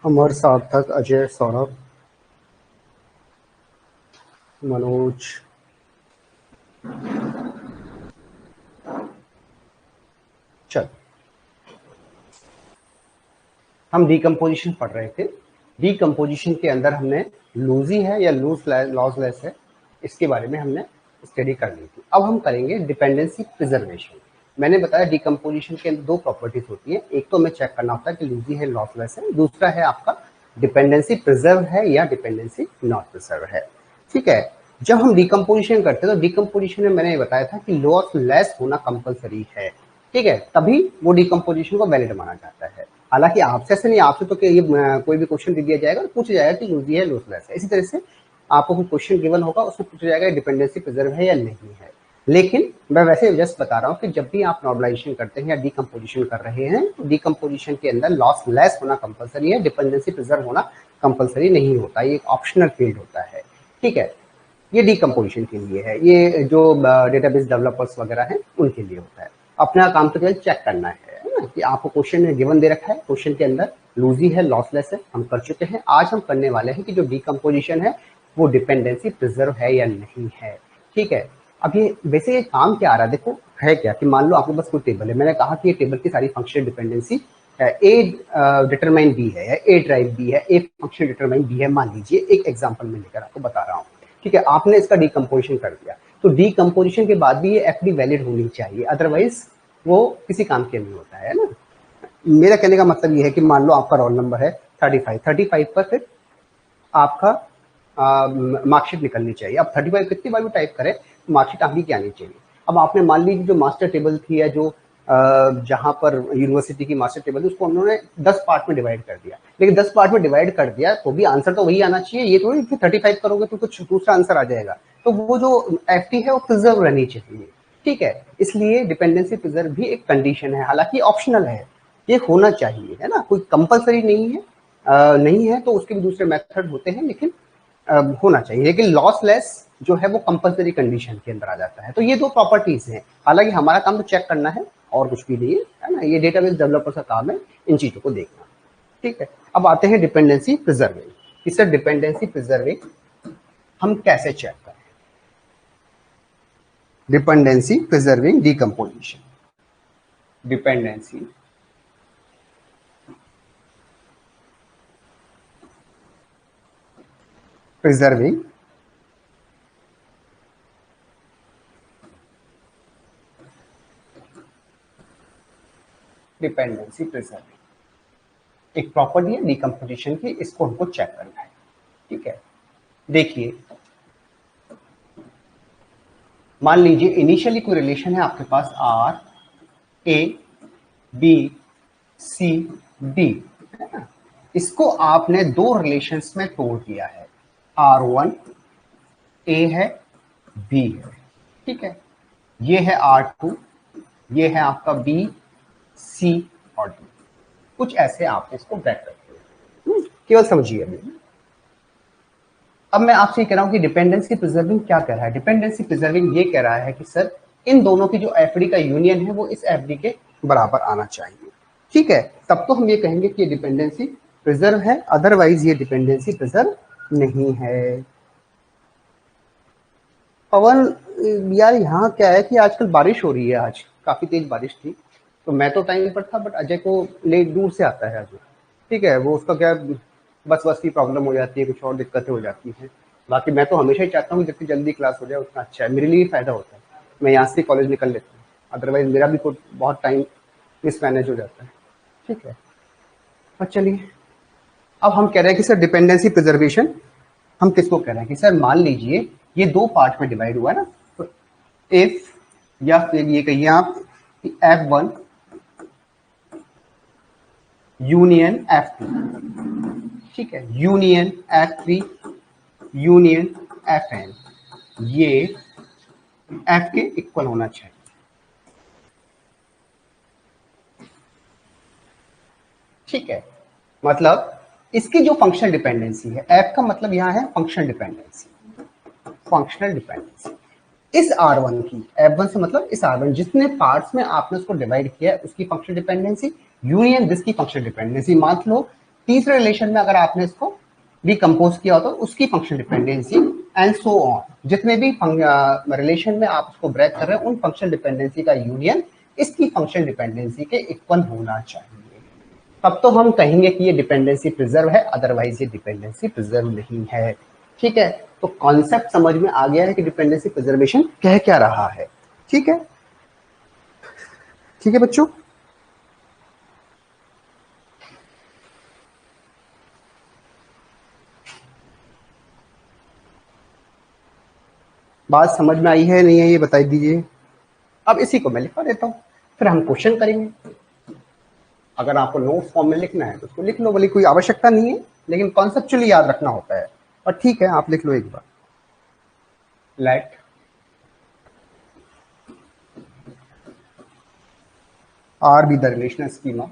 अमर, सार्थक, अजय, सौरभ, मनोज, चल हम डीकम्पोजिशन पढ़ रहे थे। डीकम्पोजिशन के अंदर हमने लूजी है या लॉसलेस है, इसके बारे में हमने स्टडी कर ली थी। अब हम करेंगे डिपेंडेंसी प्रिजर्वेशन। मैंने बताया डीकम्पोजिशन के अंदर दो प्रॉपर्टीज होती है, एक तो हमें चेक करना होता है कि लूजी है लॉसलेस है, दूसरा है आपका डिपेंडेंसी प्रिजर्व है या डिपेंडेंसी नॉट प्रिजर्व है। ठीक है, जब हम डीकम्पोजिशन करते हैं तो डीकम्पोजिशन में मैंने बताया था कि लॉसलेस होना कंपलसरी है। ठीक है, तभी वो डीकम्पोजिशन को वैलिड माना जाता है। हालांकि आपसे ऐसे नहीं, आपसे तो ये कोई भी क्वेश्चन दे दिया जाएगा और पूछा जाएगा कि लूजी है लॉसलेस है। इसी तरह से आपको कोई क्वेश्चन गिवन होगा, उसमें पूछा जाएगा डिपेंडेंसी प्रिजर्व है या नहीं है। लेकिन मैं वैसे जस्ट बता रहा हूँ कि जब भी आप नॉर्मलाइजेशन करते हैं या डीकम्पोजिशन कर रहे हैं तो डीकम्पोजिशन के अंदर लॉसलेस होना कंपलसरी है, डिपेंडेंसी प्रिजर्व होना कंपलसरी नहीं होता, ये एक ऑप्शनल फील्ड होता है। ठीक है, ये डीकम्पोजिशन के लिए है, ये जो डेटाबेस डेवलपर्स वगैरह हैं उनके लिए होता है। अपना काम तो केवल चेक करना है ना कि आपको क्वेश्चन में गिवन दे रखा है, क्वेश्चन के अंदर लूजी है लॉसलेस है, हम कर चुके हैं। आज हम करने वाले हैं कि जो डीकम्पोजिशन है वो डिपेंडेंसी प्रिजर्व है या नहीं है। ठीक है, अब ये वैसे ये काम क्या आ रहा है, देखो है क्या कि मान लो आपके पास कोई टेबल है, मैंने कहा कि ये टेबल की सारी फंक्शनल डिपेंडेंसी ए डिटरमाइन बी है, ए ड्राइव बी है, ए फंक्शन डिटरमाइन बी है। मान लीजिए एक एग्जांपल में लेकर आपको बता रहा हूँ। ठीक है, आपने इसका डीकम्पोजिशन कर दिया तो डीकम्पोजिशन के बाद भी ये एफडी वैलिड होनी चाहिए, अदरवाइज वो किसी काम के नहीं होता है ना। मेरा कहने का मतलब ये है कि मान लो आपका रोल नंबर है 35 पर फिर आपका मार्कशीट निकलनी चाहिए। अब 35 कितनी बार भी टाइप करें मार्कशीट आपकी क्या आनी चाहिए। अब आपने मान लीजिए जो मास्टर टेबल थी या जो जहां पर यूनिवर्सिटी की मास्टर टेबल थी उसको उन्होंने 10 पार्ट में डिवाइड कर दिया, लेकिन 10 पार्ट में डिवाइड कर दिया तो भी आंसर तो वही आना चाहिए। ये थोड़ी कि 35 करोगे तो कुछ दूसरा आंसर आ जाएगा। तो वो जो एफटी है वो प्रिजर्व रहनी चाहिए। ठीक है, इसलिए डिपेंडेंसी प्रिजर्व भी एक कंडीशन है, हालांकि ऑप्शनल है, ये होना चाहिए है ना, कोई कंपलसरी नहीं है। नहीं है तो उसके भी दूसरे मेथड होते हैं, लेकिन होना चाहिए। लेकिन लॉसलेस जो है वो कंपलसरी कंडीशन के अंदर आ जाता है। तो ये दो प्रॉपर्टीज हैं, हालांकि हमारा काम तो चेक करना है और कुछ भी नहीं है ना, ये डेटाबेस डेवलपर का काम है इन चीजों को देखना। ठीक है, अब आते हैं डिपेंडेंसी प्रिजर्विंग। इससे डिपेंडेंसी प्रिजर्विंग हम कैसे चेक करें। Dependency preserving decomposition, dependency preserving dependency preserving एक प्रॉपर्टी है डीकम्पोजिशन की, इसको हमको चेक करना है। ठीक है, देखिए मान लीजिए इनिशियली कोई रिलेशन है आपके पास or A B C D, है ना, इसको आपने दो रिलेशंस में तोड़ दिया है, R1 ए है बी है। ठीक है, ये है R2, ये है आपका बी सी और डी, कुछ ऐसे आप इसको ब्रैकेट करते हो, केवल समझिए अभी। अब मैं आपसे कह रहा हूं कि डिपेंडेंसी प्रिजर्विंग क्या कह रहा है। डिपेंडेंसी प्रिजर्विंग ये कह रहा है कि सर इन दोनों की जो एफडी का यूनियन है वो इस एफडी के बराबर आना चाहिए। ठीक है, तब तो हम ये कहेंगे कि ये डिपेंडेंसी प्रिजर्व है, अदरवाइज ये डिपेंडेंसी प्रिजर्व नहीं है। पवन यार यहाँ क्या है कि आजकल बारिश हो रही है, आज काफी तेज बारिश थी, तो मैं तो टाइम पर था बट अजय को लेट दूर से आता है अजय। ठीक है, वो उसका क्या बस की प्रॉब्लम हो जाती है, कुछ और दिक्कतें हो जाती हैं। बाकी मैं तो हमेशा ही चाहता हूँ जितनी जल्दी क्लास हो जाए उतना अच्छा है, मेरे लिए फायदा होता है, मैं यहाँ से कॉलेज निकल लेता हूँ, अदरवाइज मेरा भी बहुत टाइम मिसमैनेज हो जाता है। ठीक है, और चलिए अब हम कह रहे हैं कि सर डिपेंडेंसी प्रिजर्वेशन हम किसको कह रहे हैं कि सर मान लीजिए ये दो पार्ट में डिवाइड हुआ है ना, तो इफ, या फिर ये कहिए आप कि F1 यूनियन F2, ठीक है, यूनियन F3 यूनियन Fn, ये F के इक्वल होना चाहिए। ठीक है, मतलब इसकी जो फंक्शनल डिपेंडेंसी है, F का मतलब यहां है फंक्शनल डिपेंडेंसी, फंक्शनल डिपेंडेंसी इस R1 की, F1 से मतलब इस R1 जितने पार्ट्स में आपने उसको डिवाइड किया है उसकी फंक्शनल डिपेंडेंसी, यूनियन दिस की फंक्शनल डिपेंडेंसी। मान लो तीसरे रिलेशन में अगर आपने इसको डिकम्पोज किया हो तो उसकी functional dependency, and so on, जितने भी रिलेशन में आप उसको ब्रेक कर रहे हैं उन फंक्शनल डिपेंडेंसी का यूनियन इसकी फंक्शनल डिपेंडेंसी के इक्वल होना चाहिए। तब तो हम कहेंगे कि ये डिपेंडेंसी प्रिजर्व है, अदरवाइज ये डिपेंडेंसी प्रिजर्व नहीं है। ठीक है, तो कॉन्सेप्ट समझ में आ गया है कि डिपेंडेंसी प्रिजर्वेशन कह क्या रहा है। ठीक है, ठीक है बच्चों। बात समझ में आई है नहीं है ये बता दीजिए। अब इसी को मैं लिखवा देता हूं, फिर हम क्वेश्चन करेंगे। अगर आपको नोट्स फॉर्म में लिखना है तो उसको लिख लो, बोली कोई आवश्यकता नहीं है, लेकिन कॉन्सेप्चुअली याद रखना होता है। और ठीक है, आप लिख लो एक बार, late R be the relational schema,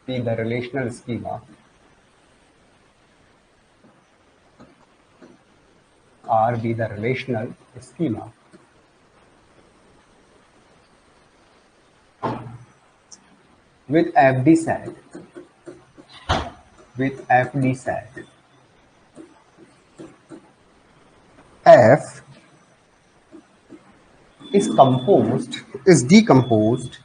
be the relational schema, R be the relational schema with FD set, with FD set F is composed, is decomposed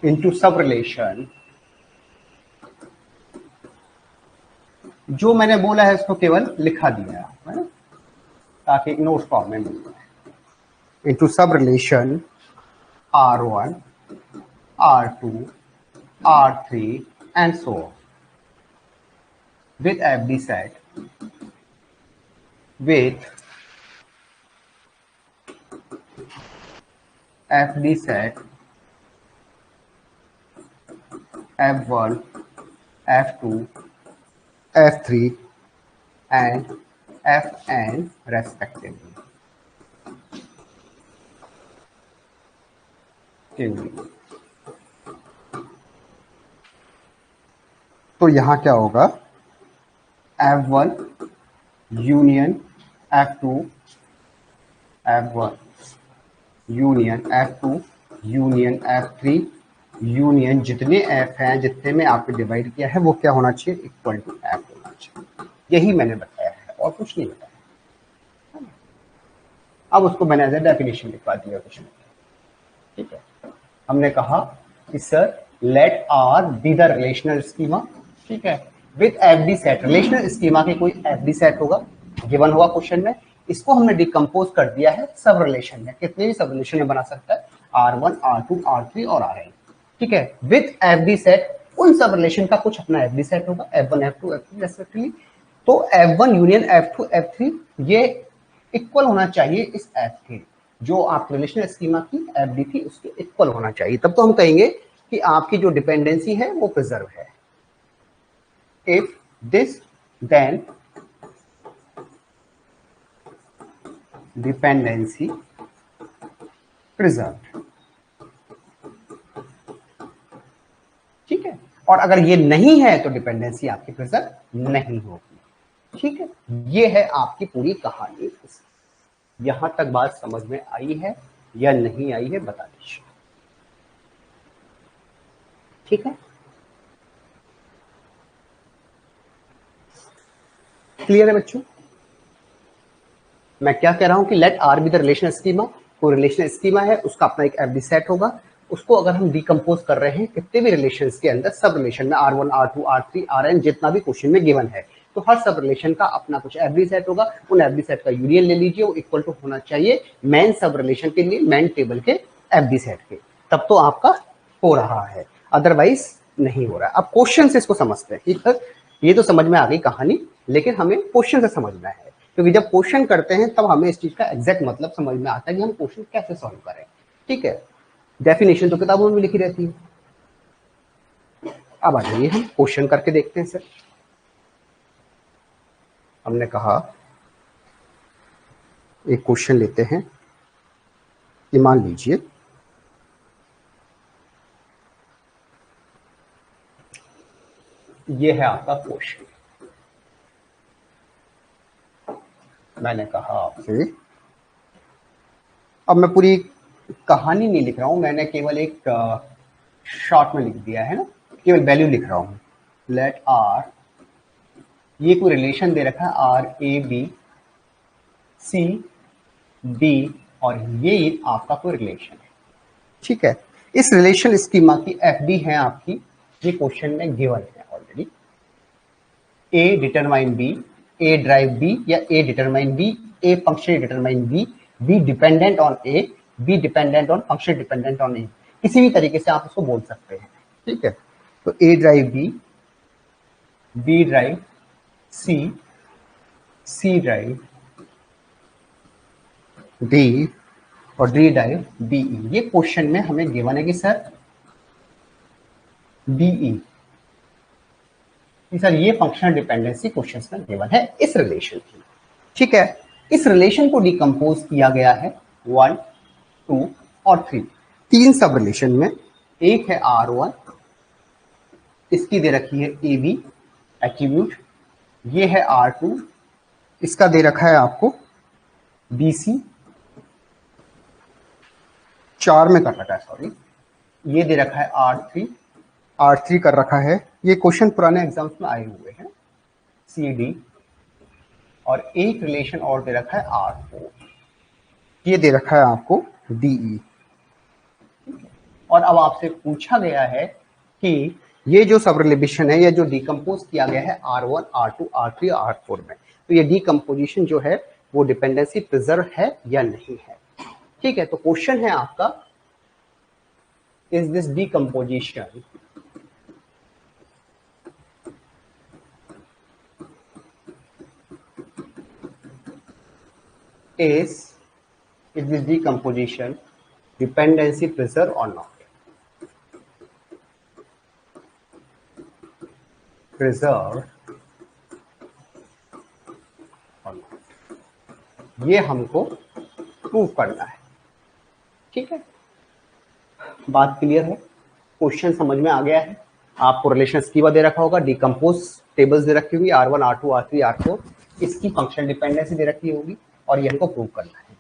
into subrelation। जो मैंने बोला है इसको केवल लिखा दिया है ना, ताकि नोट फॉर्म में मिल जाए। into subrelation R1 R2 R3 and so on with FD set, with FD set F1 F2 F3 and Fn respectively। तो यहां क्या होगा, F1 union F2 F1 union F2 union F3 union जितने F हैं, जितने में आपने डिवाइड किया है वो क्या होना चाहिए, इक्वल टू F होना चाहिए। यही मैंने बताया है और कुछ नहीं बताया। अब उसको मैंने एज ए डेफिनेशन लिखवा दिया कुछ नहीं। ठीक है, हमने कहा कि sir let R be the relational schema, ठीक है, with FD set. Relational schema के कोई एफडी सेट होगा, गिवन हुआ क्वेश्चन में, इसको हमने डिकम्पोज कर दिया है सब रिलेशन में। कितने भी सब रिलेशन में बना सकता है, R1 R2 R3 और Rn। ठीक है, विद एफडी सेट, उन सब रिलेशन का कुछ अपना एफडी सेट होगा, F1 F2 F3 रेस्पेक्टिवली। तो F1 यूनियन F2 F3 ये इक्वल होना चाहिए इस F के, जो आपकी रिलेशनल स्कीमा की एफडी थी उसके इक्वल होना चाहिए। तब तो हम कहेंगे कि आपकी जो डिपेंडेंसी है वो प्रिजर्व है। If this, then dependency preserved। ठीक है, और अगर ये नहीं है तो डिपेंडेंसी आपकी प्रिजर्व नहीं होगी। ठीक है, ये है आपकी पूरी कहानी। यहां तक बात समझ में आई है या नहीं आई है बता दीजिए। ठीक है, क्लियर है बच्चों? मैं क्या कह रहा हूं कि let R be the relational schema. कोई रिलेशनल स्कीमा है, उसका अपना एक एफडी सेट होगा, उसको अगर हम डिकम्पोज कर रहे हैं कितने भी रिलेशंस के अंदर, सब रिलेशन में R1 R2 R3 Rn जितना भी क्वेश्चन में गिवन है, तो हर सब रिलेशन का अपना कुछ एफडी सेट होगा। उन एफडी सेट का यूनियन ले लीजिए, वो इक्वल टू होना चाहिए मेन सब रिलेशन के लिए मेन टेबल के एफडी सेट के। तब तो आपका हो रहा है। अदरवाइज नहीं हो रहा है। अब क्वेश्चन से इसको समझते हैं। ठीक है, ये तो समझ में आ गई कहानी, लेकिन हमें क्वेश्चन से समझना है, क्योंकि जब क्वेश्चन करते हैं तब हमें इस चीज का एग्जैक्ट मतलब समझ में आता है कि हम क्वेश्चन कैसे सॉल्व करें। ठीक है, डेफिनेशन तो किताबों में लिखी रहती है। अब आ जाइए हम क्वेश्चन करके देखते हैं। सर हमने कहा एक क्वेश्चन लेते हैं कि मान लीजिए ये है आपका क्वेश्चन। मैंने कहा आपसे, अब मैं पूरी कहानी नहीं लिख रहा हूं, मैंने केवल एक शॉर्ट में लिख दिया है ना, केवल वैल्यू लिख रहा हूं। लेट आर, ये कोई रिलेशन दे रखा है, R A B C D, और ये आपका कोई रिलेशन है। ठीक है, इस रिलेशन स्कीमा की एफ डी है आपकी, ये क्वेश्चन में गिवन है already. A determine B, A drive B, या A determine B, A function determine B, B dependent on A, B dependent on function dependent on A, किसी भी तरीके से आप उसको बोल सकते हैं। ठीक है, तो A drive B, B drive C, C drive D, और डी ड्राइव डीई। ये क्वेश्चन में हमें गिवन है कि सर डीई, सर ये फंक्शनल डिपेंडेंसी क्वेश्चंस में गिवन है इस रिलेशन की। ठीक है, इस रिलेशन को डिकम्पोज किया गया है 1, 2 और 3, तीन सब रिलेशन में। एक है R1, इसकी दे रखी है ए बी एट्रीब्यूट। ये है R2, इसका दे रखा है आपको बी सी, 4 में कर रखा है, सॉरी, ये दे रखा है R3, R3 कर रखा है, ये क्वेश्चन पुराने एग्जाम्स में आए हुए हैं, सी डी, और एक रिलेशन और दे रखा है R4, ये दे रखा है आपको DE। और अब आपसे पूछा गया है कि ये जो सब रिलेशन है, ये जो डिकम्पोज किया गया है R1, R2, R3, R4 में, तो ये डिकम्पोजिशन जो है वो डिपेंडेंसी प्रिजर्व है या नहीं है। ठीक है, तो क्वेश्चन है आपका, is this decomposition is this decomposition dependency preserved or not? Preserved or not? ये हमको प्रूव करना है। ठीक है, बात क्लियर है, क्वेश्चन समझ में आ गया है। आपको रिलेशन स्कीमा दे रखा होगा, डिकम्पोज टेबल्स दे रखी होगी, R1, R2, R3, R4, इसकी फंक्शनल डिपेंडेंसी दे रखी होगी, और ये हमको प्रूव करना है।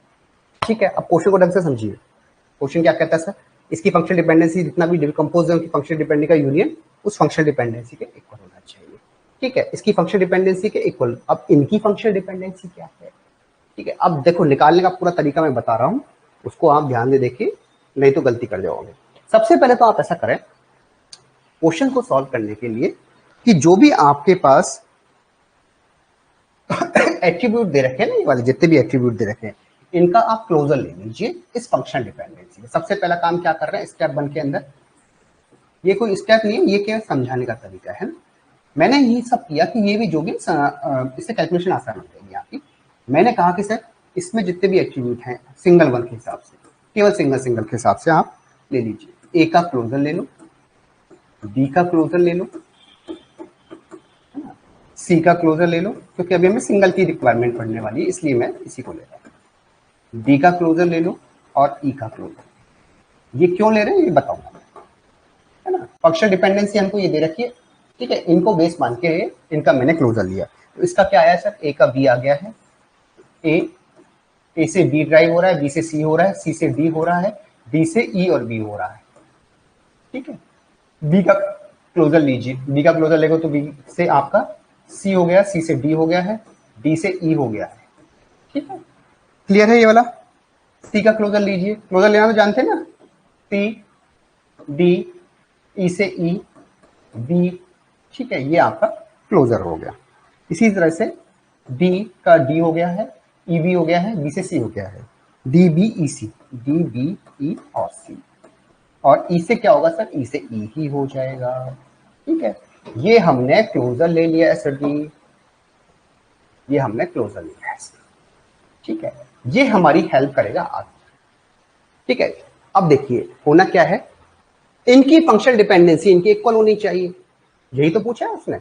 ठीक है, अब क्वेश्चन को ढंग से समझिए। क्वेश्चन क्या कहता है सर, इसकी फंक्शनल डिपेंडेंसी जितना भी डिकम्पोज है उनकी फंक्शनल डिपेंडेंसी का यूनियन उस फंक्शनल डिपेंडेंसी के इक्वल होना चाहिए। ठीक है, इसकी फंक्शनल डिपेंडेंसी के इक्वल। अब इनकी फंक्शनल डिपेंडेंसी क्या है? ठीक है, अब देखो निकालने का पूरा तरीका मैं बता रहा हूं, उसको आप ध्यान से देखिए, नहीं तो गलती कर जाओगे। सबसे पहले तो आप ऐसा करें क्वेश्चन को सॉल्व करने के लिए कि जो भी आपके पास एट्रीब्यूट दे रखे हैं ना, ये वाले जितने भी एट्रीब्यूट दे रखे हैं, इनका आप क्लोजर ले लीजिए इस फंक्शन डिपेंडेंसी में। सबसे पहला काम क्या कर रहे हैं स्टेप 1 के अंदर, ये कोई स्टेप नहीं है, ये क्या समझाने का तरीका है ना। मैंने ये सब किया कि ये भी जो भी इससे कैलकुलेशन आसान हो जाएगी आपकी। मैंने कहा कि सर इसमें जितने भी एट्रीब्यूट हैं सिंगल वन के हिसाब से, केवल सिंगल के हिसाब से आप ले लीजिए। ए का क्लोजर ले लो, बी का क्लोजर ले लो, सी का क्लोजर ले लो, क्योंकि अभी हमें सिंगल की रिक्वायरमेंट पड़ने वाली है इसलिए मैं इसी को ले रहा हूँ। डी का क्लोजर ले लो और ई का क्लोजर। ये क्यों ले रहे हैं ये बताऊंगा, है ना। फंक्शनल डिपेंडेंसी हमको ये दे रखी है, ठीक है, इनको बेस मान के इनका मैंने क्लोजर लिया। तो इसका क्या आया सर, ए का बी आ गया है, ए से बी ड्राइव हो रहा है, बी से सी हो रहा है, सी से डी हो रहा है, डी से ई और बी हो रहा है। ठीक है, बी का क्लोजर लीजिए, बी का क्लोजर लेगा तो बी से आपका सी हो गया, सी से डी हो गया है, डी से ई हो गया है। ठीक है, क्लियर है ये वाला। सी का क्लोजर लीजिए, क्लोजर लेना तो जानते हैं ना, सी डी ई से ई बी। ठीक है, ये आपका क्लोजर हो गया। इसी तरह से डी का डी हो गया है, ई बी हो गया है, बी से सी हो गया है, डी बी ई सी, डी बी ई और सी। और ई से क्या होगा सर, ई से ई ही हो जाएगा। ठीक है, ये हमने क्लोजर ले लिया है सर जी, ये हमने क्लोजर लिया है। ठीक है, ये हमारी हेल्प करेगा आगे। ठीक है, अब देखिए होना क्या है, इनकी फंक्शनल डिपेंडेंसी इनकी इक्वल होनी चाहिए, यही तो पूछा है उसने।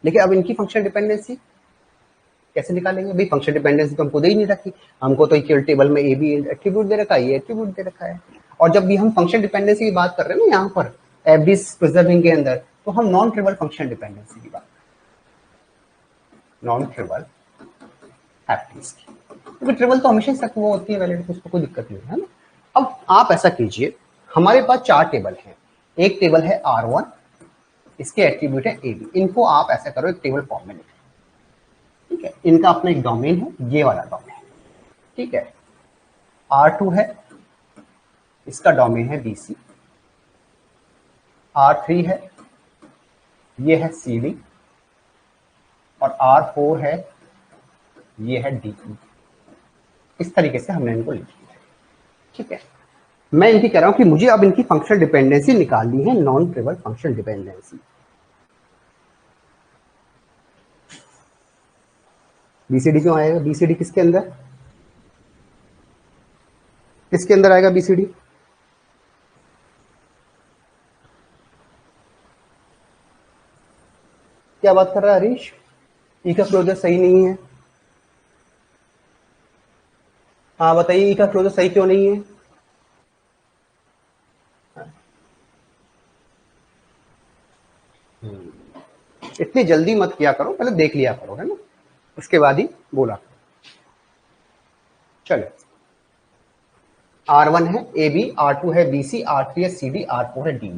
लेकिन अब इनकी फंक्शनल डिपेंडेंसी कैसे निकालेंगे भाई, फंक्शनल डिपेंडेंसी तो हमको दे ही नहीं रखी, हमको तो इक्वल टेबल में ए बी एट्रीब्यूट दे रखा है, ये एट्रीब्यूट दे रखा है। और जब भी हम फंक्शनल डिपेंडेंसी की बात कर रहे हैं ना यहाँ पर एवरेज प्रिजर्विंग के अंदर, तो हम नॉन ट्रिवल फंक्शनल डिपेंडेंसी की बात, नॉन ट्रिवल हैप्पीज की, क्योंकि ट्रिवल तो हमेशा तक वो होती है वैलिड, उसको कोई दिक्कत नहीं है ना। अब आप ऐसा कीजिए, हमारे पास 4 टेबल हैं, एक टेबल है R1, इसके एट्रीब्यूट है AB, इनको आप ऐसा करो एक टेबल फॉर्म में लिखो। ठीक है, इनका अपना एक डोमेन है, ये वाला डोमेन। ठीक है, R2 है, इसका डोमेन है BC, R3 है, ये है CD, और R4 है, ये है DE। इस तरीके से हमने इनको लिखा है। ठीक है, मैं इनकी कह रहा हूं कि मुझे अब इनकी फंक्शनल डिपेंडेंसी निकालनी है, non trivial functional dependency. BCD क्यों आएगा, बीसीडी किसके अंदर, किसके अंदर आएगा बीसीडी, क्या बात कर रहा है हरीश, ई का क्लोजर सही नहीं है। हाँ बताइए, ई का क्लोजर सही क्यों नहीं है। इतनी जल्दी मत किया करो, पहले देख लिया करो, है ना, उसके बाद ही बोला। चलो, R1 है AB, R2 है BC, R3 है CD, R4 है DE।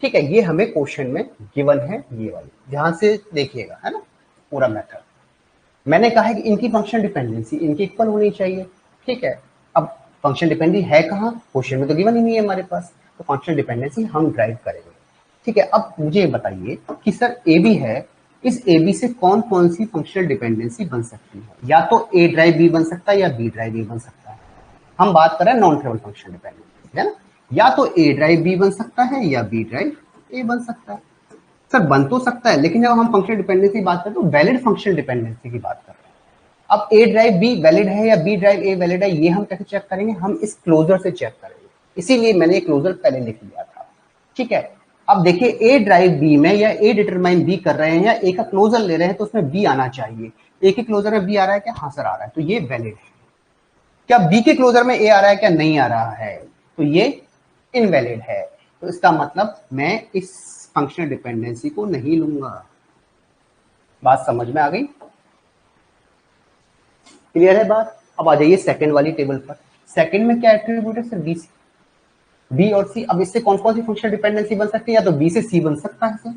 ठीक है, ये हमें क्वेश्चन में गिवन है, ये वाली ध्यान से देखिएगा, है ना, पूरा मेथड। मैंने कहा है कि इनकी फंक्शन डिपेंडेंसी इनकी इक्वल होनी चाहिए। ठीक है, अब फंक्शन डिपेंडेंसी है कहाँ, क्वेश्चन में तो गिवन ही नहीं है हमारे पास, तो फंक्शन डिपेंडेंसी हम ड्राइव करेंगे। ठीक है, अब मुझे बताइए कि सर AB है, इस AB से कौन कौन सी फंक्शनल डिपेंडेंसी बन सकती है, या तो A ड्राइव B बन सकता है या B ड्राइव A बन सकता है। हम बात कर रहे हैं नॉन ट्रिवल फंक्शनल डिपेंडेंसी, है ना, या तो A ड्राइव B बन सकता है या B ड्राइव A बन सकता है। सर बन तो सकता है, लेकिन जब हम फंक्शनल डिपेंडेंसी की बात करें तो वैलिड फंक्शनल डिपेंडेंसी की बात कर रहे हैं। अब A ड्राइव B वैलिड है या B ड्राइव A वैलिड है, ये हम कैसे चेक करेंगे, हम इस क्लोजर से चेक करेंगे, इसीलिए मैंने क्लोजर पहले लिख लिया था। ठीक है, अब देखिए A ड्राइव B में या A डिटरमाइन B कर रहे हैं या A का क्लोजर ले रहे हैं, तो उसमें B आना चाहिए। A के क्लोजर में B आ रहा है क्या, हाँ सर आ रहा है, तो ये वैलिड है। क्या B के क्लोजर में A आ रहा है क्या, नहीं आ रहा है, तो ये इनवैलिड है। तो इसका मतलब मैं इस फंक्शनल डिपेंडेंसी को नहीं लूंगा। बात समझ में आ गई, क्लियर है बात। अब आ जाइए सेकंड वाली टेबल पर, सेकंड में क्या एट्रीब्यूट है सर, बी सी, बी और सी। अब इससे कौन कौन सी फंक्शनल डिपेंडेंसी बन सकती है, या तो बी से सी बन सकता है सर,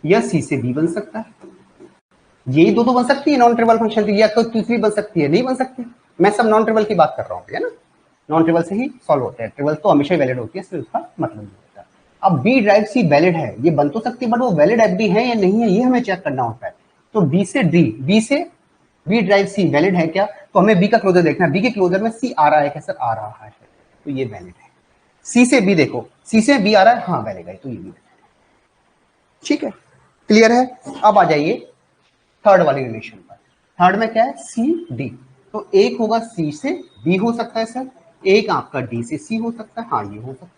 या सी से बी बन सकता है, यही दो तो बन सकती है नॉन ट्रिवल फंक्शन, या कोई तीसरी बन सकती है, नहीं बन सकती। मैं सब नॉन ट्रिवल की बात कर रहा हूँ, है ना, नॉन ट्रिवल से ही सॉल्व होते हैं, ट्रिवल तो हमेशा वैलिड होती है, सिर्फ उसका मतलब नहीं होता। अब बी ड्राइव सी वैलिड है, ये बन तो सकती है, बट वो वैलिड एफ डी है या नहीं है, ये हमें चेक करना होता है। तो बी से डी, बी से बी ड्राइव सी वैलिड है क्या, तो हमें बी का क्लोजर देखना है, बी के क्लोजर में सी आ रहा है क्या सर, आ रहा है, तो ये वैलिड है। सी से बी देखो, सी से बी आ रहा है, हाँ वैलिड है, तो ये भी। ठीक है, क्लियर है। अब आ जाइए थर्ड वाली रिलेशन पर, थर्ड में क्या है, सी डी, तो एक होगा सी से बी हो सकता है सर, एक आपका डी से सी हो सकता है, हाँ ये हो सकता है,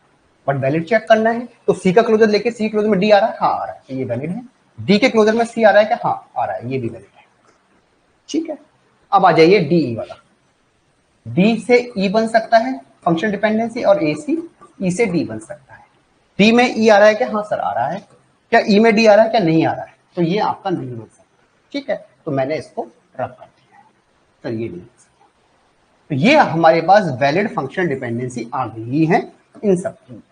बट वैलिड चेक करना है, तो सी का क्लोजर लेके सी क्लोजर में डी आ रहा है, हाँ आ रहा है, तो ये वैलिड है। डी के क्लोजर में सी आ रहा है क्या, हाँ आ रहा है, ये भी वैलिड है। ठीक है, अब आ जाइए डी वाला, डी से ई बन सकता है फंक्शन डिपेंडेंसी, और ए सी ई से डी बन सकता है। डी में ई आ रहा है क्या, हाँ सर आ रहा है, क्या ई में डी आ रहा है क्या, नहीं आ रहा है, तो ये आपका नहीं बन सकता। ठीक है, तो मैंने इसको रख कर दिया है, सर ये नहीं बन सकता। तो ये हमारे पास वैलिड फंक्शनल डिपेंडेंसी आ गई है इन सब की,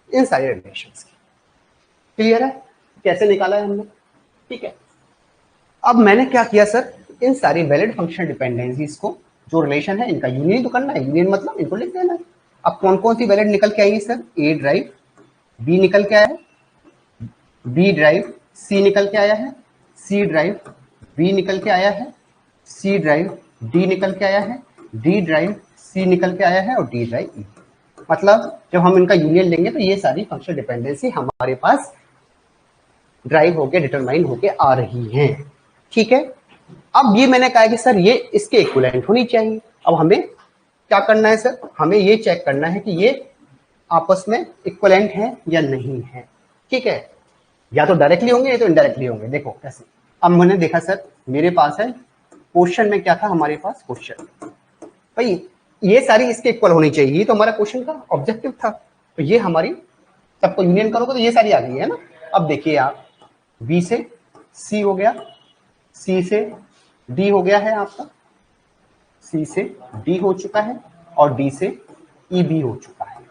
इन सारे रिलेशंस की। क्लियर है, कैसे निकाला है हमने। ठीक है, अब मैंने क्या किया सर, इन सारी वैलिड फंक्शनल डिपेंडेंसीज को, जो रिलेशन है इनका यूनियन तो करना है, यूनियन मतलब इनको लिख देना है। अब कौन कौन सी वैलिड निकल के आई सर, ए ड्राइव बी निकल के आया है, बी ड्राइव सी निकल के आया है, सी ड्राइव बी निकल के आया है, सी ड्राइव डी निकल के आया है, डी ड्राइव सी निकल के आया है, और डी ड्राइव ई। मतलब जब हम इनका यूनियन लेंगे तो ये सारी फंक्शनल डिपेंडेंसी हमारे पास ड्राइव होके डिटरमाइन होके आ रही हैं। ठीक है, अब ये मैंने कहा कि सर ये इसके इक्विवेलेंट होनी चाहिए। अब हमें क्या करना है सर, हमें ये चेक करना है कि ये आपस में इक्विवेलेंट है या नहीं है। ठीक है, या तो डायरेक्टली होंगे या तो इनडायरेक्टली होंगे। देखो कैसे, अब मैंने देखा सर मेरे पास है क्वेश्चन में क्या था, हमारे पास क्वेश्चन भाई ये सारी इसके इक्वल होनी चाहिए, तो हमारा क्वेश्चन का ऑब्जेक्टिव था। तो ये हमारी सबको यूनियन करोगे तो ये सारी आ गई है ना। अब देखिए आप, बी से सी हो गया, सी से डी हो गया है आपका, सी से डी हो चुका है और डी से ई बी हो चुका है।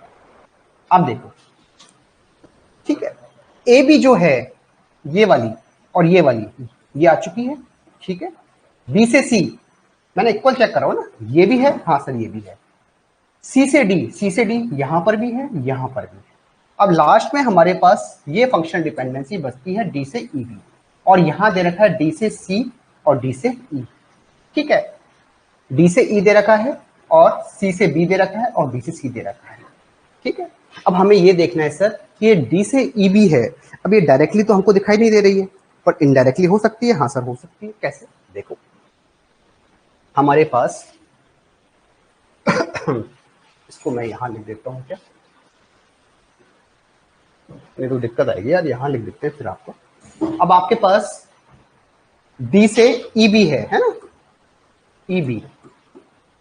अब देखो ठीक है, ए बी जो है ये वाली और ये वाली ये आ चुकी है। ठीक है, बी से सी मैंने इक्वल चेक करा ना, ये भी है, हाँ सर ये भी है। सी से डी, सी से डी यहां पर भी है, यहां पर भी है। अब लास्ट में हमारे पास ये फंक्शन डिपेंडेंसी बचती है डी से ई बी, और यहां दे रखा है डी से सी और डी से ई। ठीक है, डी से ई दे रखा है और सी से बी दे रखा है और बी से सी दे रखा है। ठीक है, अब हमें ये देखना है सर कि ये डी से ई बी है। अब ये डायरेक्टली तो हमको दिखाई नहीं दे रही है, पर इनडायरेक्टली हो सकती है। हाँ सर हो सकती है। कैसे, देखो हमारे पास इसको मैं यहां लिख देता हूं क्या, नहीं तो दिक्कत आएगी यार, यहां लिख देते हैं फिर आपको। अब आपके पास डी से ई बी है ना, ई बी,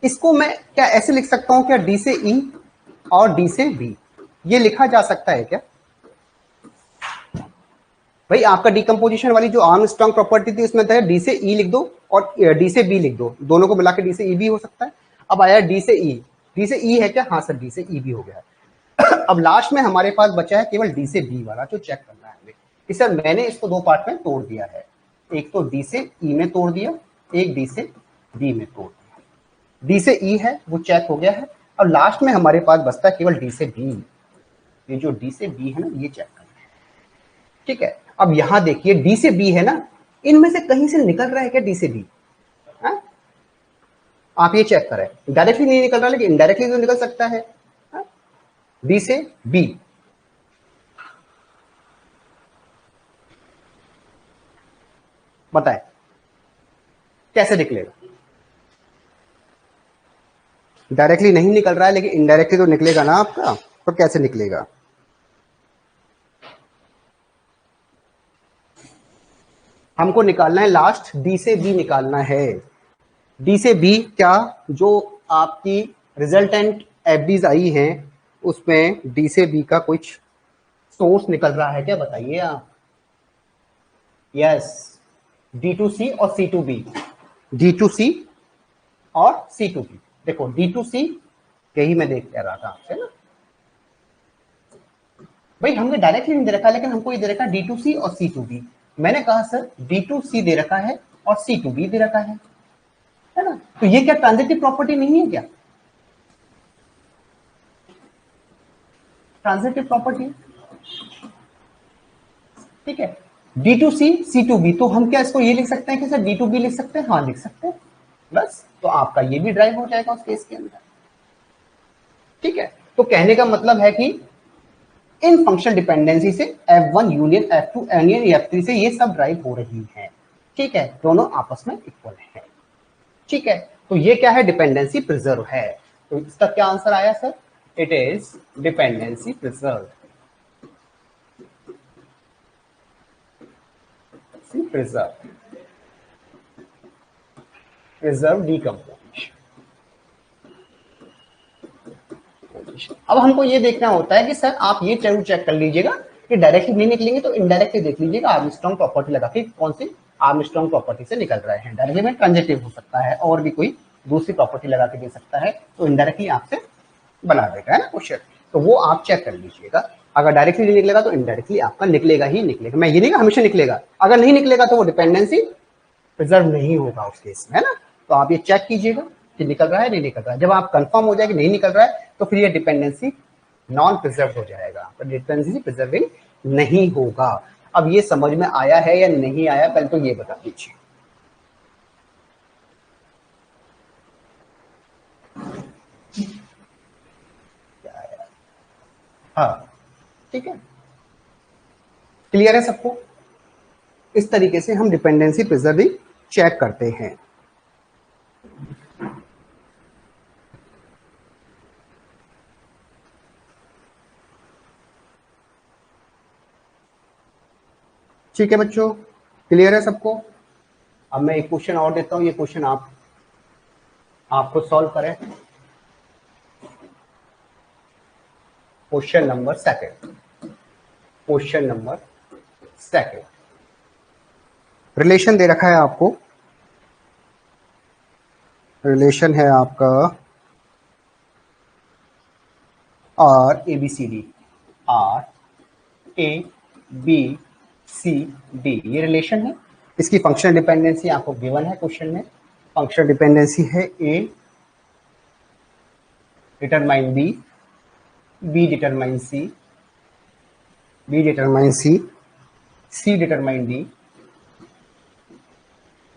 इसको मैं क्या ऐसे लिख सकता हूं क्या, डी से ई और डी से बी, ये लिखा जा सकता है क्या भाई? आपका डिकम्पोजिशन वाली जो आर्मस्ट्रांग प्रॉपर्टी थी उसमें था डी से ई लिख दो और डी से बी लिख दो, दोनों को मिला के डी से ई भी हो सकता है। अब आया डी से ई, डी से ई है क्या, हाँ सर डी से ई भी हो गया है। अब लास्ट में हमारे पास बचा है केवल डी से बी वाला, जो चेक करना है हमें कि सर मैंने इसको दो पार्ट में तोड़ दिया है, एक तो डी से ई में तोड़ दिया, एक डी से बी में तोड़ दिया। डी से ई है वो चेक हो गया है। अब लास्ट में हमारे पास बचता है केवल डी से बी, ये जो डी से बी है ना ये चेक करना है। ठीक है, अब यहां देखिए डी से बी है ना, इनमें से कहीं से निकल रहा है क्या डी से बी? आप ये चेक करें, डायरेक्टली नहीं निकल रहा लेकिन इनडायरेक्टली तो निकल सकता है। डी से बी, बताएं कैसे निकलेगा? डायरेक्टली नहीं निकल रहा है लेकिन इनडायरेक्टली तो निकलेगा ना आपका, तो कैसे निकलेगा? हमको निकालना है लास्ट डी से बी निकालना है। डी से बी क्या, जो आपकी रिजल्टेंट एफडीज आई हैं उसमें डी से बी का कुछ सोर्स निकल रहा है क्या, बताइए आप? यस, डी टू सी और सी टू बी, डी टू सी और सी टू बी। देखो डी टू सी यही मैं देख कह रहा था आपसे ना भाई, हमने डायरेक्टली नहीं दे रखा लेकिन हमको ये दे रखा डी टू सी और सी टू बी। मैंने कहा सर डी टू सी दे रखा है और सी टू बी दे रखा है ना, तो ये क्या ट्रांजिटिव प्रॉपर्टी नहीं है क्या? ट्रांजिटिव प्रॉपर्टी, ठीक है। D to C C to B, तो हम क्या इसको ये लिख सकते हैं कि सर डी टू बी लिख सकते हैं? हाँ लिख सकते हैं, बस तो आपका ये भी ड्राइव हो जाएगा उस केस के अंदर। ठीक है, तो कहने का मतलब है कि इन फंक्शनल डिपेंडेंसी से F1 union F2 union F3 से ये सब ड्राइव हो रही है। ठीक है, दोनों आपस में इक्वल है। ठीक है, तो ये क्या है, डिपेंडेंसी प्रिजर्व है। तो इसका क्या आंसर आया sir? It is dependency preserve, preserve decomposition. अब हमको ये देखना होता है कि सर आप ये जरूर चेक कर लीजिएगा कि डायरेक्टली नहीं निकलेंगे तो इनडायरेक्टली देख लीजिएगा, आर्मस्ट्रांग प्रॉपर्टी लगा के कौन सी आर्मस्ट्रांग प्रॉपर्टी से निकल रहे हैं। डायरेक्टली में ट्रांजिटिव हो सकता है और भी कोई दूसरी प्रॉपर्टी लगा के दे सकता है, तो इनडायरेक्टली आपसे बना देगा, है ना क्वेश्चन। तो वो आप चेक कर लीजिएगा, अगर डायरेक्टली नहीं निकलेगा तो इनडायरेक्टली आपका निकलेगा ही निकलेगा। मैं ये नहीं हमेशा निकलेगा, अगर नहीं निकलेगा तो वो डिपेंडेंसी प्रिजर्व नहीं होगा उस केस में, है ना। तो आप ये चेक कीजिएगा कि निकल रहा है नहीं निकल रहा है। जब आप कंफर्म हो जाए कि नहीं निकल रहा है तो फिर ये डिपेंडेंसी नॉन प्रिजर्व हो जाएगा, तो डिपेंडेंसी प्रिजर्विंग नहीं होगा। अब ये समझ में आया है या नहीं आया, पहले तो ये बता दीजिए। हाँ, ठीक है, क्लियर है सबको? इस तरीके से हम डिपेंडेंसी प्रिजर्विंग चेक करते हैं। ठीक है बच्चों, क्लियर है सबको? अब मैं एक क्वेश्चन और देता हूं, ये क्वेश्चन आपको सॉल्व करें। Question number second, question number second, relation दे रखा है आपको, रिलेशन है आपका R A B C D, R A B C D, ये रिलेशन है। इसकी फंक्शनल डिपेंडेंसी आपको गिवन है क्वेश्चन में। फंक्शनल डिपेंडेंसी है A determine B, B determine C, B determine C, C determine D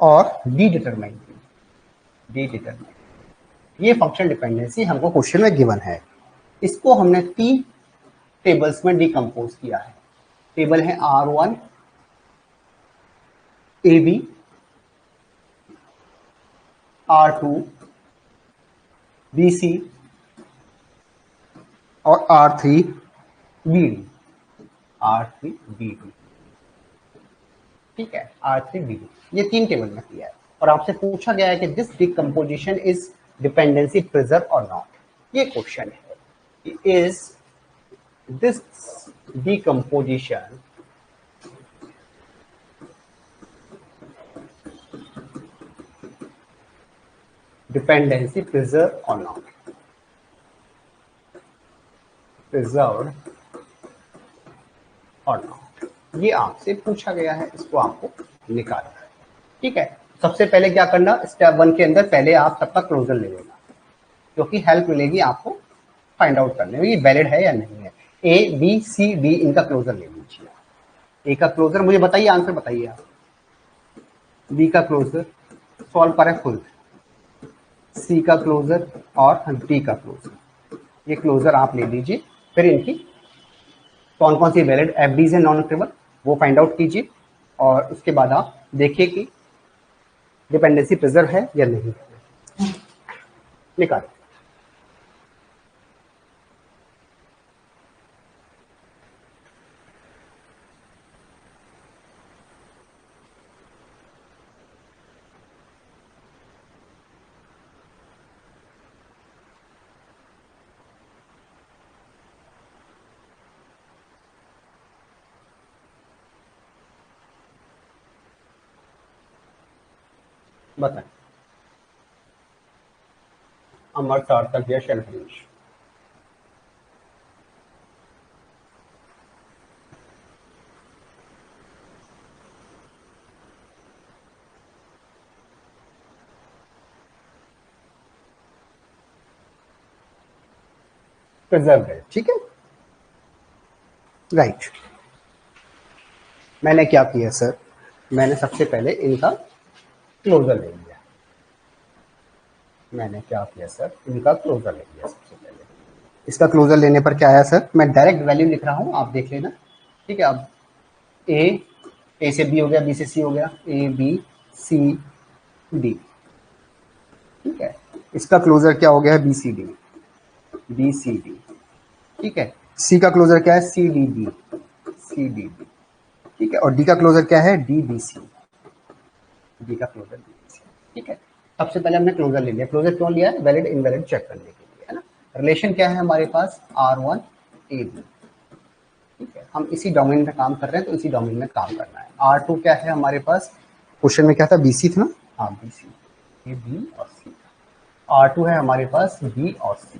और D determine D, D determine. ये functional dependency हमको क्वेश्चन में गिवन है। इसको हमने 3 टेबल्स में डिकम्पोज किया है। टेबल है R1 AB, R2 BC और R3 BD, R3 BD, ठीक है, R3 BD, ये 3 टेबल में किया है। और आपसे पूछा गया है कि this decomposition is dependency preserve और नॉट। ये क्वेश्चन है, is this decomposition dependency preserved or not, preserved or not, ये आपसे पूछा गया है, इसको आपको निकालना है। ठीक है, सबसे पहले क्या करना, स्टेप 1 के अंदर पहले आप सबका क्लोजर ले लेना, क्योंकि हेल्प मिलेगी आपको फाइंड आउट करने में ये वैलिड है या नहीं है। ए बी सी डी इनका क्लोजर ले लीजिए। ए का क्लोजर मुझे बताइए, आंसर बताइए आप। बी का क्लोजर सॉल्व करें खुद, सी का क्लोजर और डी का क्लोजर, ये क्लोजर आप ले लीजिए। फिर इनकी कौन कौन सी वैलिड एफ डीज है नॉन ट्रिबल, वो फाइंड आउट कीजिए और उसके बाद आप देखिए कि डिपेंडेंसी प्रिजर्व है या नहीं है। निकालो। बताएं। अमर, सार्थक, यश एंड हरीश। प्रिजर्व है, ठीक है, राइट। मैंने क्या किया सर, मैंने सबसे पहले इनका क्लोजर ले लिया। मैंने क्या किया सर, इनका क्लोजर ले लिया सबसे पहले। इसका क्लोजर लेने पर क्या आया सर, मैं डायरेक्ट वैल्यू लिख रहा हूं, आप देख लेना। ठीक है, अब ए से बी हो गया, बी से सी हो गया, ए बी सी डी। ठीक है, इसका क्लोजर क्या हो गया है, B C D, B C D. ठीक है, सी का क्लोजर क्या है, C D B, C D B. ठीक है, और डी का क्लोजर क्या है, डी बी सी, डी का क्लोजर डी बी सी। ठीक है, सबसे पहले हमने क्लोजर ले लिया। क्लोजर क्यों लिया है, वैलिड इनवैलिड चेक करने के लिए, है ना। रिलेशन क्या है हमारे पास, R1 AB। ठीक है, हम इसी डोमेन में काम कर रहे हैं तो इसी डोमेन में काम करना है। R2 क्या है हमारे पास, क्वेश्चन में क्या था, BC था ना, हाँ BC, ये B और C। R2 है हमारे पास B और C।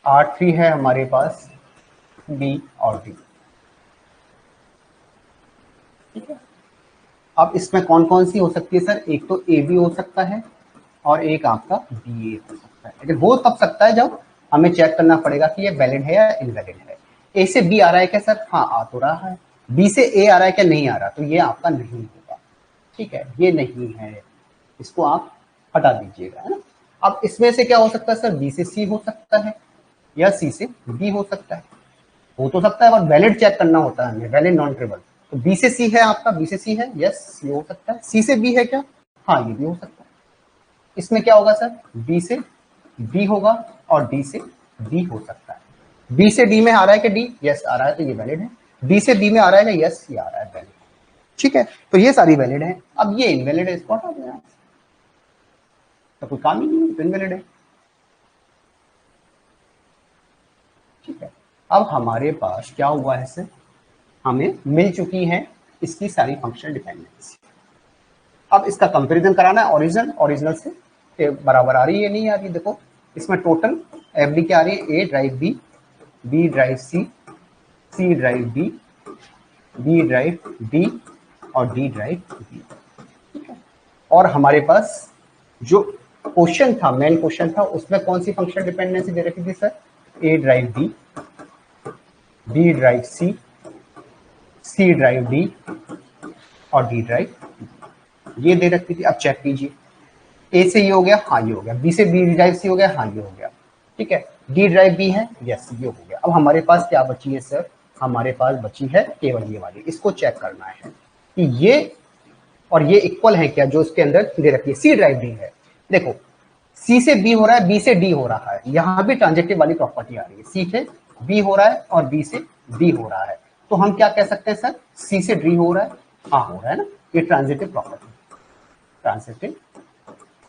R3 है हमारे पास B और D। ठीक है, अब इसमें कौन कौन सी हो सकती है सर, एक तो AB हो सकता है और एक आपका BA हो सकता है। लेकिन हो तब सकता है जब हमें चेक करना पड़ेगा कि ये वैलिड है या इनवैलिड है। ए से बी आ रहा है क्या सर, हाँ आ तो रहा है। बी से ए आ रहा है क्या, नहीं आ रहा, तो ये आपका नहीं होगा। ठीक है, ये नहीं है, इसको आप हटा दीजिएगा, है ना। अब इसमें से क्या हो सकता है सर, बी से सी हो सकता है, या सी से बी हो सकता है, हो तो सकता है, बट वैलिड चेक करना होता है हमें, वैलिड नॉन ट्रिवल। तो बी से सी है आपका, बी से सी है, यस ये हो सकता है। सी से बी है क्या, हाँ ये भी हो सकता है। इसमें क्या होगा सर, बी से बी होगा और डी से बी हो सकता है। बी से डी में आ रहा है कि डी, यस आ रहा है, तो ये वैलिड है। डी से बी में आ रहा है ना, यस ये आ रहा है, वैलिड। ठीक है, तो ये सारी वैलिड है। अब ये इनवैलिड है, इसको हटा देना, तो कोई काम ही नहीं है, तो इनवैलिड है। ठीक है, अब हमारे पास क्या हुआ है सर, हमें मिल चुकी है इसकी सारी फंक्शनल डिपेंडेंसी। अब इसका कंपैरिजन कराना है ओरिजिनल, ओरिजिनल से बराबर आ रही है नहीं आ रही, देखो इसमें टोटल एफडी क्या आ रही है, A drive B, B drive C, C drive D, B drive D और डी ड्राइव बी। और हमारे पास जो क्वेश्चन था, मेन क्वेश्चन था, उसमें कौन सी फंक्शनल डिपेंडेंसी दे रखी थी sir, A drive B, B drive C, C drive D और डी ड्राइव, ये दे रखी थी। अब चेक कीजिए, ए से ये हो गया, हाँ ये हो गया, बी से बी ड्राइव सी हो गया, हाँ ये हो गया, ठीक है, डी ड्राइव बी है, यस ये हो गया। अब हमारे पास क्या बची है सर, हमारे पास बची है केवल ये वाली, इसको चेक करना है कि ये और ये इक्वल है क्या, जो इसके अंदर दे रखी है, सी ड्राइव डी है। देखो सी से बी हो रहा है, बी से डी हो रहा है, यहां भी ट्रांजिटिव वाली प्रॉपर्टी आ रही है, सी से बी हो रहा है और बी से डी हो रहा है, तो हम क्या कह सकते हैं सर, सी से डी हो रहा है, हाँ हो रहा है ना, ये transitive property, transitive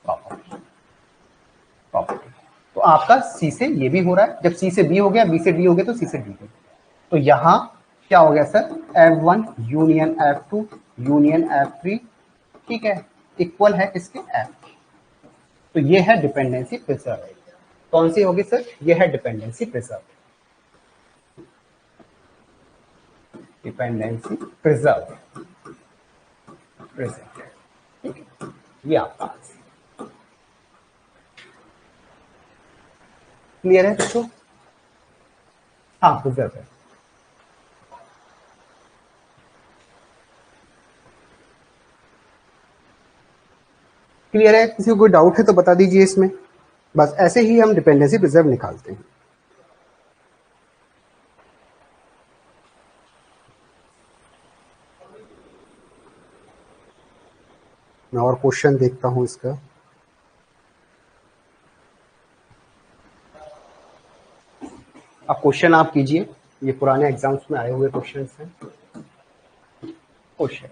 property, property. तो आपका सी से ये भी हो रहा है, जब सी से बी हो गया, बी से डी हो गया, तो सी से डी हो गया। तो यहां क्या हो गया sir, F1 union F2 union F3, ठीक है, इक्वल है इसके F। तो ये है डिपेंडेंसी प्रिजर्व। कौन सी होगी सर, ये है dependency preserve, dependency preserve, present, ठीक है, ये आपका आंसर। क्लियर है बच्चों, हाँ प्रिजर्व है। क्लियर है, किसी को कोई डाउट है तो बता दीजिए इसमें, बस ऐसे ही हम डिपेंडेंसी प्रिजर्व निकालते हैं। मैं और क्वेश्चन देखता हूं इसका। अब क्वेश्चन आप कीजिए, ये पुराने एग्जाम्स में आए हुए क्वेश्चन हैं। क्वेश्चन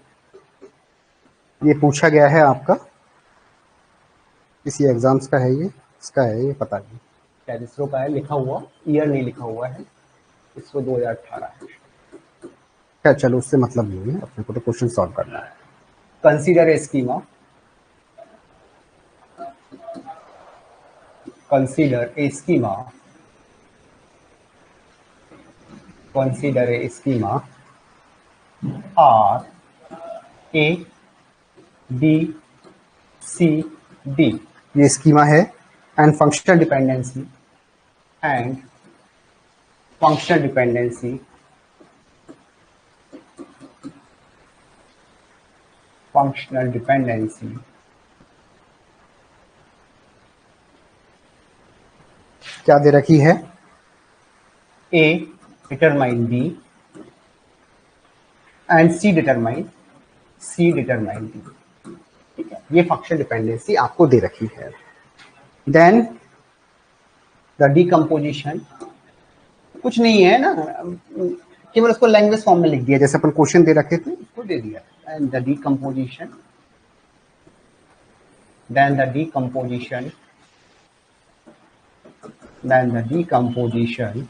ये पूछा गया है आपका, किसी एग्जाम्स का है ये, इसका है ये, पता नहीं शायद इसरो का है, लिखा हुआ ईयर नहीं लिखा हुआ है, इसरो 2018 है। खैर चलो उससे मतलब नहीं है, अपने को तो क्वेश्चन सॉल्व करना है। Consider a schema, consider a schema, consider a schema R A B C D, ये स्कीमा है, and functional dependency, and functional dependency, functional dependency क्या दे रखी है, A determine B and C determine D, ठीक है, ये फंक्शनल डिपेंडेंसी आपको दे रखी है। देन द डीकम्पोजिशन, कुछ नहीं है ना, केवल उसको लैंग्वेज फॉर्म में लिख दिया, जैसे अपन क्वेश्चन दे रखे थे उसको दे दिया, and the decomposition, then the decomposition,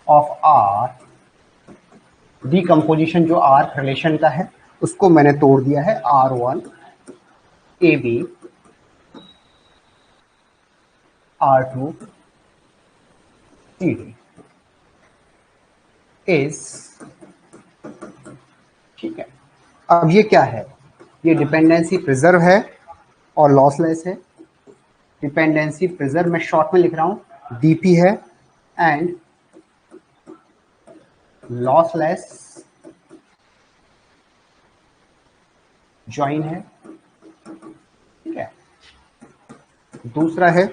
of R, decomposition जो R रिलेशन का है उसको मैंने तोड़ दिया है, R1 AB R2 CD is, ठीक है। अब ये क्या है, ये डिपेंडेंसी प्रिजर्व है और लॉसलेस है। डिपेंडेंसी प्रिजर्व मैं शॉर्ट में लिख रहा हूं, डीपी है, एंड लॉसलेस ज्वाइन है, ठीक है। दूसरा है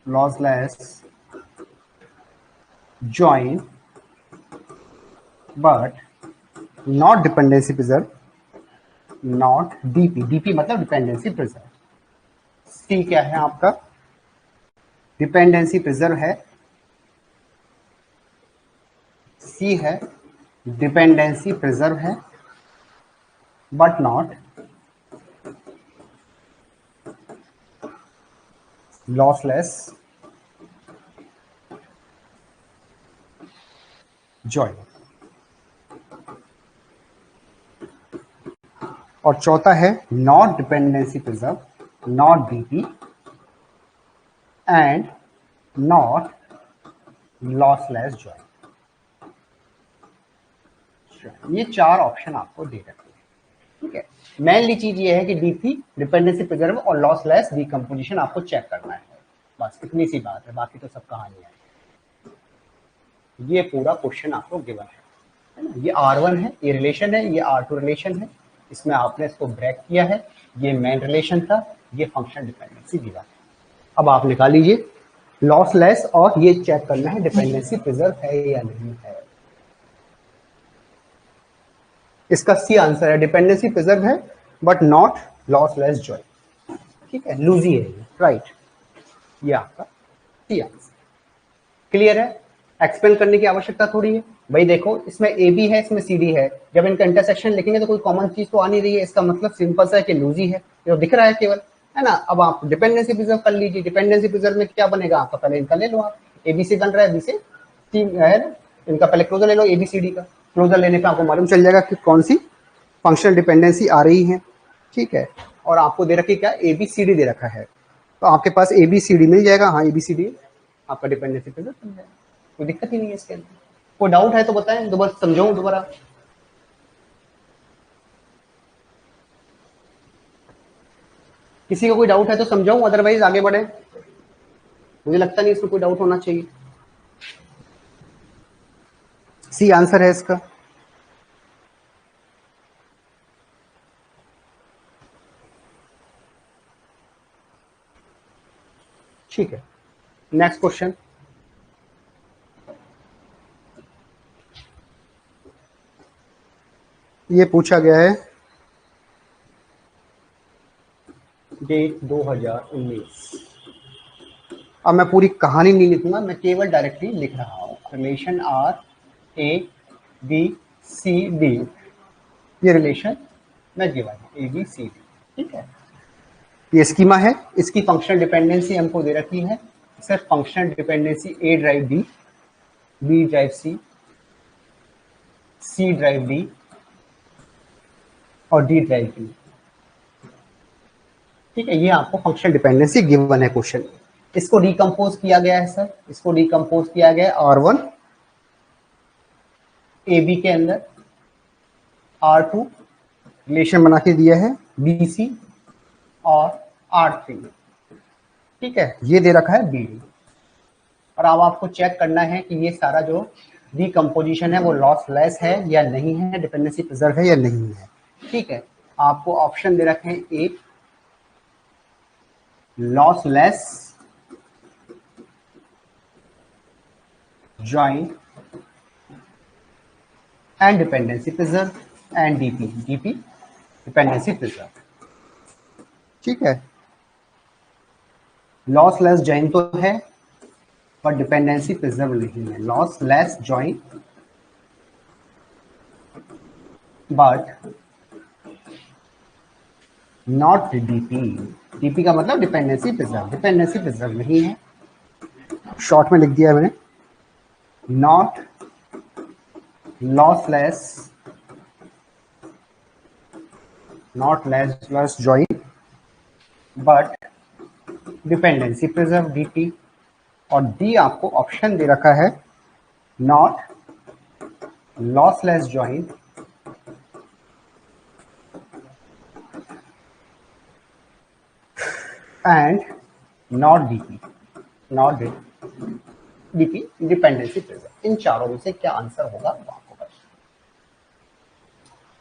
lossless join but not dependency preserve, not DP मतलब डिपेंडेंसी प्रिजर्व। C क्या है आपका? डिपेंडेंसी प्रिजर्व है, C है डिपेंडेंसी प्रिजर्व है बट नॉट लॉसलेस जॉइन। और चौथा है not dependency preserve, not DP and not lossless join. ये चार ऑप्शन आपको दे रखे हैं, ठीक है। मेनली चीज ये है कि डीपी डिपेंडेंसी प्रिजर्व और लॉसलेस डिकम्पोजिशन आपको चेक करना है, बस इतनी सी बात है, बाकी तो सब कहानी है। ये पूरा क्वेश्चन आपको गिवन है ना। ये R1 है, ये रिलेशन है, ये R2 रिलेशन है, इसमें आपने इसको ब्रेक किया है, ये मेन रिलेशन था, ये फंक्शन डिपेंडेंसी दिया है। अब आप निकाल लीजिए लॉसलेस और ये चेक करना है डिपेंडेंसी प्रिजर्व है या नहीं है। इसका सी आंसर है, डिपेंडेंसी प्रिजर्व है बट नॉट लॉसलेस जॉइन, ठीक है, लूजी है ये, राइट। ये आपका सी आंसर। क्लियर है? एक्सप्लेन करने की आवश्यकता थोड़ी है भाई। देखो इसमें ए बी है, इसमें सी डी है, जब इनका इंटरसेक्शन लिखेंगे तो कोई कॉमन चीज तो आ नहीं रही है, इसका मतलब सिंपल सा है कि लूजी है, तो दिख रहा है केवल, है ना। अब आप डिपेंडेंसी प्रिजर्व कर लीजिए। डिपेंडेंसी प्रिजर्व में क्या बनेगा आपका? पहले इनका ले लो आप, एबीसी बन रहा है, बी से सी है ना, इनका पहले क्लोजर ले लो एबीसीडी का। क्लोजर लेने पे आपको मालूम चल जाएगा कि कौन सी फंक्शनल डिपेंडेंसी आ रही है, ठीक है। और आपको दे रखी क्या? एबीसीडी दे रखा है, तो आपके पास एबीसीडी मिल जाएगा। हाँ एबीसीडी आपका डिपेंडेंसी प्रिजर्व बन जाएगा, कोई दिक्कत ही नहीं है इसके अंदर। कोई डाउट है तो बताएं, दोबारा समझाऊं दोबारा? किसी का कोई डाउट है तो समझाऊं, अदरवाइज आगे बढ़े। मुझे लगता नहीं इसमें कोई डाउट होना चाहिए। सी आंसर है इसका। ठीक है, नेक्स्ट क्वेश्चन। ये पूछा गया है डेट 2019। अब मैं पूरी कहानी नहीं लिखूंगा, मैं केवल डायरेक्टली लिख रहा हूं। Relation R A B C D, ये रिलेशन मैं गिवन है ए बी सी डी, ठीक है। ये स्कीमा है, इसकी फंक्शनल डिपेंडेंसी हमको दे रखी है। सिर्फ functional dependency A drive B, B drive C, C drive D और डी ड्राइव बी, ठीक है। ये आपको फंक्शनल डिपेंडेंसी गिवन है क्वेश्चन। इसको डिकम्पोज किया गया है सर, इसको डिकम्पोज किया गया है R1 ए बी के अंदर, R2 रिलेशन बना के दिया है बी सी और R3, ठीक है। ये दे रखा है बी डी। और अब आपको चेक करना है कि ये सारा जो डिकम्पोजिशन है वो लॉसलेस है या नहीं है, डिपेंडेंसी प्रिजर्व है या नहीं है, ठीक है। आपको ऑप्शन दे रखे हैं, एक lossless join and dependency preserve and DP, DP dependency preserve, ठीक है। लॉसलेस जॉइन तो है पर डिपेंडेंसी प्रिजर्व नहीं है। Lossless join but not DP, DP का मतलब डिपेंडेंसी प्रिजर्व, डिपेंडेंसी प्रिजर्व नहीं है। शॉर्ट में लिख दिया है मैंने, not lossless, not lossless join but dependency preserve DP। और डी आपको ऑप्शन दे रखा है not lossless join and not DP, not DP dependency preserve. इन चारों में से क्या आंसर होगा वो आपको पता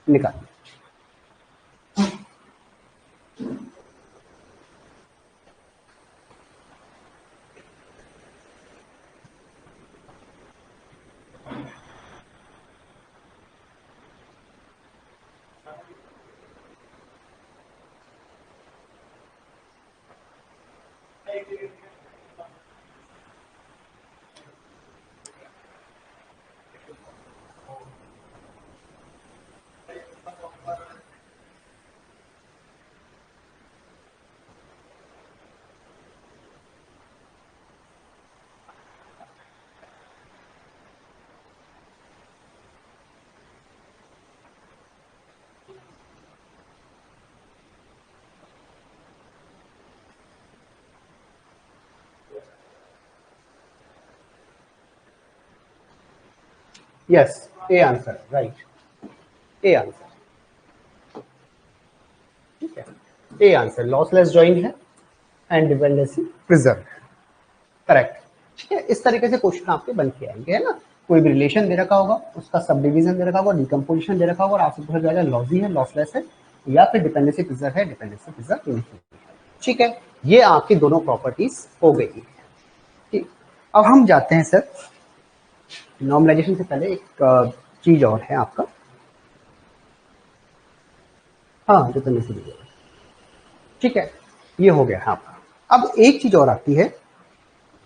निकालिए। Yes, A answer, right, A answer, ठीक है, ए आंसर लॉसलेस जॉइन है एंड डिपेंडेंसी प्रिजर्व, करेक्ट। ठीक है, इस तरीके से क्वेश्चन आपके बन के आएंगे, है ना। कोई भी रिलेशन दे रखा होगा, उसका सब डिवीजन दे रखा होगा, डिकम्पोजिशन दे रखा होगा, और आपसे पूछा जाएगा लॉजी है, लॉसलेस है, या फिर डिपेंडेंसी प्रिजर्व है, डिपेंडेंसी प्रिजर्व नहीं है। ठीक है, ये आपकी दोनों प्रॉपर्टीज हो गई। ठीक, अब हम जाते हैं सर, नॉर्मलाइजेशन से पहले एक चीज और है आपका, हाँ डिपेंडेंसी प्रिजर्व, ठीक है, ये हो गया आपका। अब एक चीज और आती है,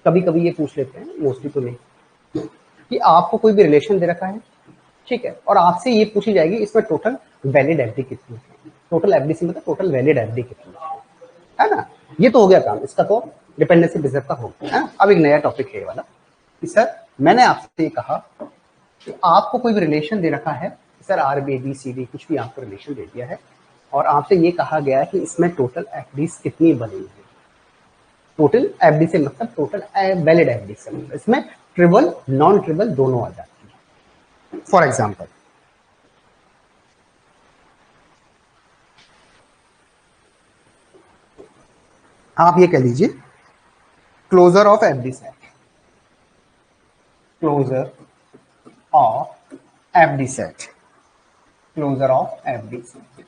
कभी कभी ये पूछ लेते हैं, मोस्टली तो नहीं, कि आपको कोई भी रिलेशन दे रखा है, ठीक है, और आपसे ये पूछी जाएगी इसमें टोटल वैलिड एफडी कितनी है। टोटल एफडी से मतलब टोटल वैलिड एफडी कितनी है ना। ये तो हो गया काम, इसका तो डिपेंडेंसी प्रिजर्व का हो गया, है ना। अब एक नया टॉपिक है ये वाला, कि सर मैंने आपसे ये कहा कि आपको कोई भी रिलेशन दे रखा है, sir R B B C D कुछ भी आपको रिलेशन दे दिया है, और आपसे ये कहा गया है कि इसमें टोटल एफडीज कितनी बनी है। टोटल एफडी से मतलब टोटल वैलिड एफडी से मतलब इसमें ट्रिबल नॉन ट्रिबल दोनों आ जाती है। फॉर एग्जाम्पल, आप ये कह लीजिए closure of FD set, closure of FD set, closure of FD set,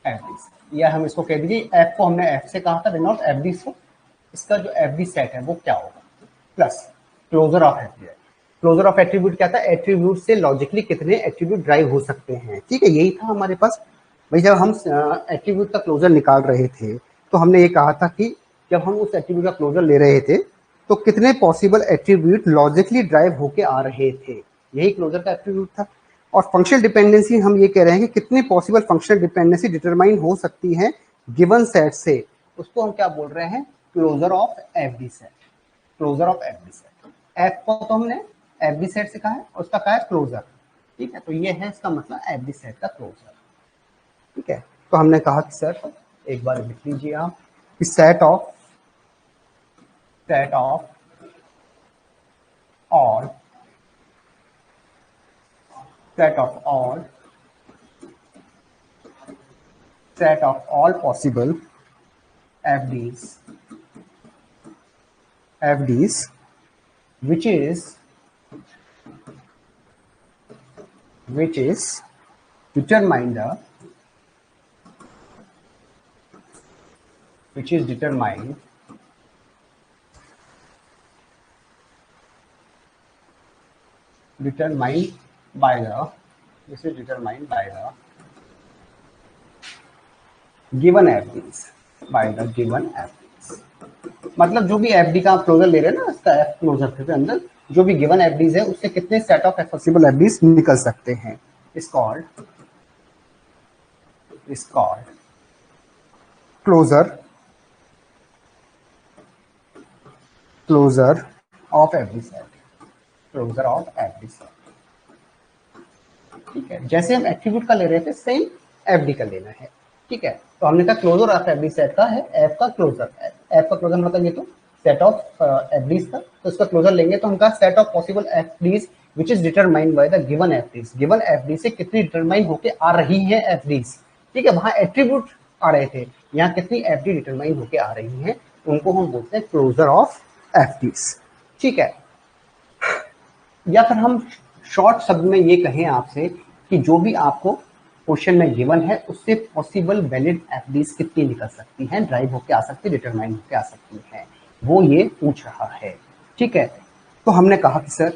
FD set, या हम इसको कह दीजिए एफ को हमने एफ से कहा था, डिनोट एफडी से, इसका जो एफडी सेट है वो क्या होगा, plus closure of FD. Closure of attribute क्या था, एट्रीब्यूट से लॉजिकली कितने एट्रीब्यूट ड्राइव हो सकते हैं, ठीक है, यही था हमारे पास। भाई जब हम एट्रीब्यूट का क्लोजर निकाल रहे थे, तो हमने ये कहा था कि जब हम उस एट्रीब्यूट का क्लोजर ले रहे थे, तो कितने पॉसिबल एट्रीब्यूट लॉजिकली ड्राइव होके आ रहे थे, यही क्लोजर का एट्रीब्यूट था। और फंक्शनल डिपेंडेंसी हम ये कह रहे हैं कि कितने पॉसिबल फंक्शनल डिपेंडेंसी डिटरमाइन हो सकती है गिवन सेट से, उसको हम क्या बोल रहे हैं, closure of FD set, closure of FD set. F को तो हमने एफडी सेट से कहा है, और उसका कहा है क्लोजर, ठीक है, तो ये है इसका मतलब एफडी सेट का क्लोजर, ठीक है। तो हमने कहा कि सर एक बार लिख लीजिए आप कि set of all set of all possible FDs which is determined by the given FDs, by the given FDs, मतलब जो भी एफडी का आप क्लोजर ले रहे हैं ना, इसका एफ क्लोजर के अंदर जो भी गिवन एफडीज है, उससे कितने सेट ऑफ पॉसिबल एफडीज निकल सकते हैं, is called closure of FD set, closure of FD set, ठीक है। जैसे हम एट्रीब्यूट का ले रहे थे, सेम एफडी का लेना है, ठीक है। तो हमने कहा क्लोजर ऑफ एफडी सेट का है एफ का क्लोजर, एफ का क्लोजर मतलब ये तो सेट ऑफ एफडीज का, तो इसका क्लोजर लेंगे तो हम कहा set of possible FDs which is determined by the given FDs, given FD से कितनी डिटरमाइन होके आ रही है एफडीज, ठीक है। वहां एट्रीब्यूट आ रहे थे, यहाँ कितनी एफडी डिटरमाइन होके आ रही है, उनको हम बोलते हैं क्लोजर ऑफ एफडीज, ठीक है। या फिर हम शॉर्ट शब्द में ये कहें आपसे कि जो भी आपको क्वेश्चन में गिवन है, उससे पॉसिबल वैलिड एफडीज कितनी निकल सकती हैं, ड्राइव होके आ सकती है, डिटरमाइन होके आ सकती है, वो ये पूछ रहा है, ठीक है। तो हमने कहा कि सर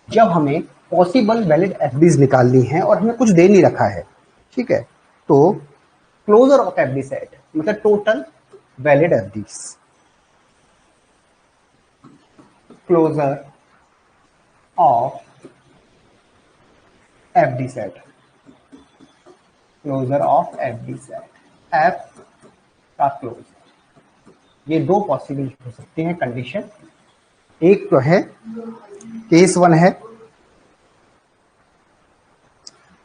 जब हमें पॉसिबल वैलिड एफडीज निकालनी है और हमें कुछ दे नहीं रखा है, ठीक है, तो क्लोजर ऑफ एफडी सेट मतलब total valid FDs, closure of FD set, closure of FD set, F का क्लोजर, ये दो पॉसिबल हो सकती हैं कंडीशन। एक तो है केस वन है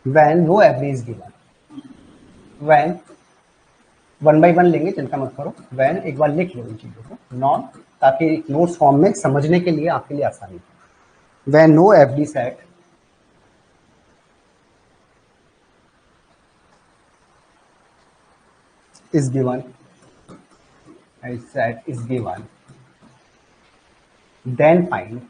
when no FD is given, when one by one लेंगे, चिंता मत करो, व्हेन एक बार लिख लो इन चीजों को नॉन, ताकि नोट्स फॉर्म में समझने के लिए आपके लिए आसानी हो। when no FD set is given, and set is given, then find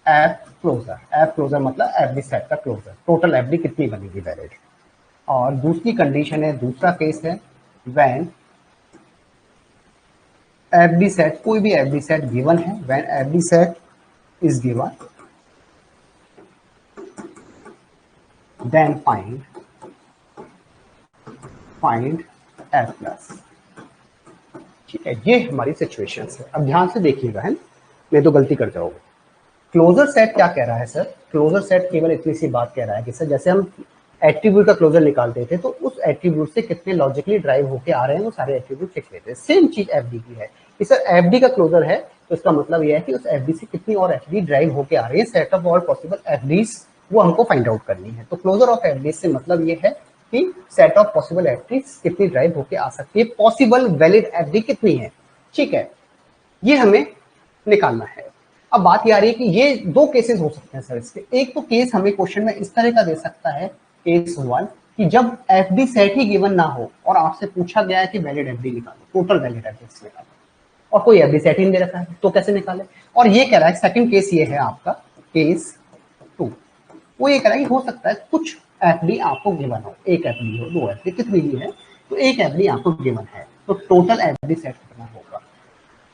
F closure. F closure मतलब एफडी सेट का क्लोजर, टोटल एफडी कितनी बनेगी वैलिड। और दूसरी कंडीशन है, दूसरा केस है व्हेन एफडी सेट, कोई भी एफडी सेट गिवन है, when FD set is given then find F plus. ठीक है, ये हमारी सिचुएशन है। अब ध्यान से देखिएगा, है नहीं तो गलती कर जाओगे। क्लोजर सेट क्या कह रहा है सर? क्लोजर सेट केवल इतनी सी बात कह रहा है कि सर जैसे हम एट्रीब्यूट का क्लोजर निकालते थे तो उस एट्रीब्यूट से कितने लॉजिकली ड्राइव होके आ रहे हैं वो सारे एट्रीब्यूट लिख लेते हैं। सेम चीज एफडी की है कि सर एफडी का क्लोजर है तो इसका मतलब यह है कि उस एफडी से कितनी और एफडी ड्राइव होके आ रही है, set of all possible FDs वो हमको फाइंड आउट करनी है। तो क्लोजर ऑफ एफडी से मतलब ये है कि सेट ऑफ पॉसिबल एफडीज कितनी ड्राइव होके आ सकती है, पॉसिबल वैलिड एफडी कितनी है। ठीक है, ये हमें निकालना है। अब बात ये आ रही है कि ये दो केसेस हो सकते हैं सर इसके। एक तो केस हमें क्वेश्चन में इस तरह का दे सकता है, केस 1, कि जब एफडी सेट ही गिवन ना हो और आपसे पूछा गया है कि वैलिड एफडी निकालो, टोटल वैलिड एफडी निकालो, और कोई एफडी सेट ही नहीं दे रखा है तो कैसे निकाले। और ये कह रहा है, सेकंड केस ये है आपका केस 2, वो ये कह रहा है कि हो सकता है कुछ एफडी आपको गिवन हो, एक एफडी हो, दो एफडी, कितनी भी है, तो एक एफडी आपको गिवन है, तो टोटल एफडी सेट कितना होगा।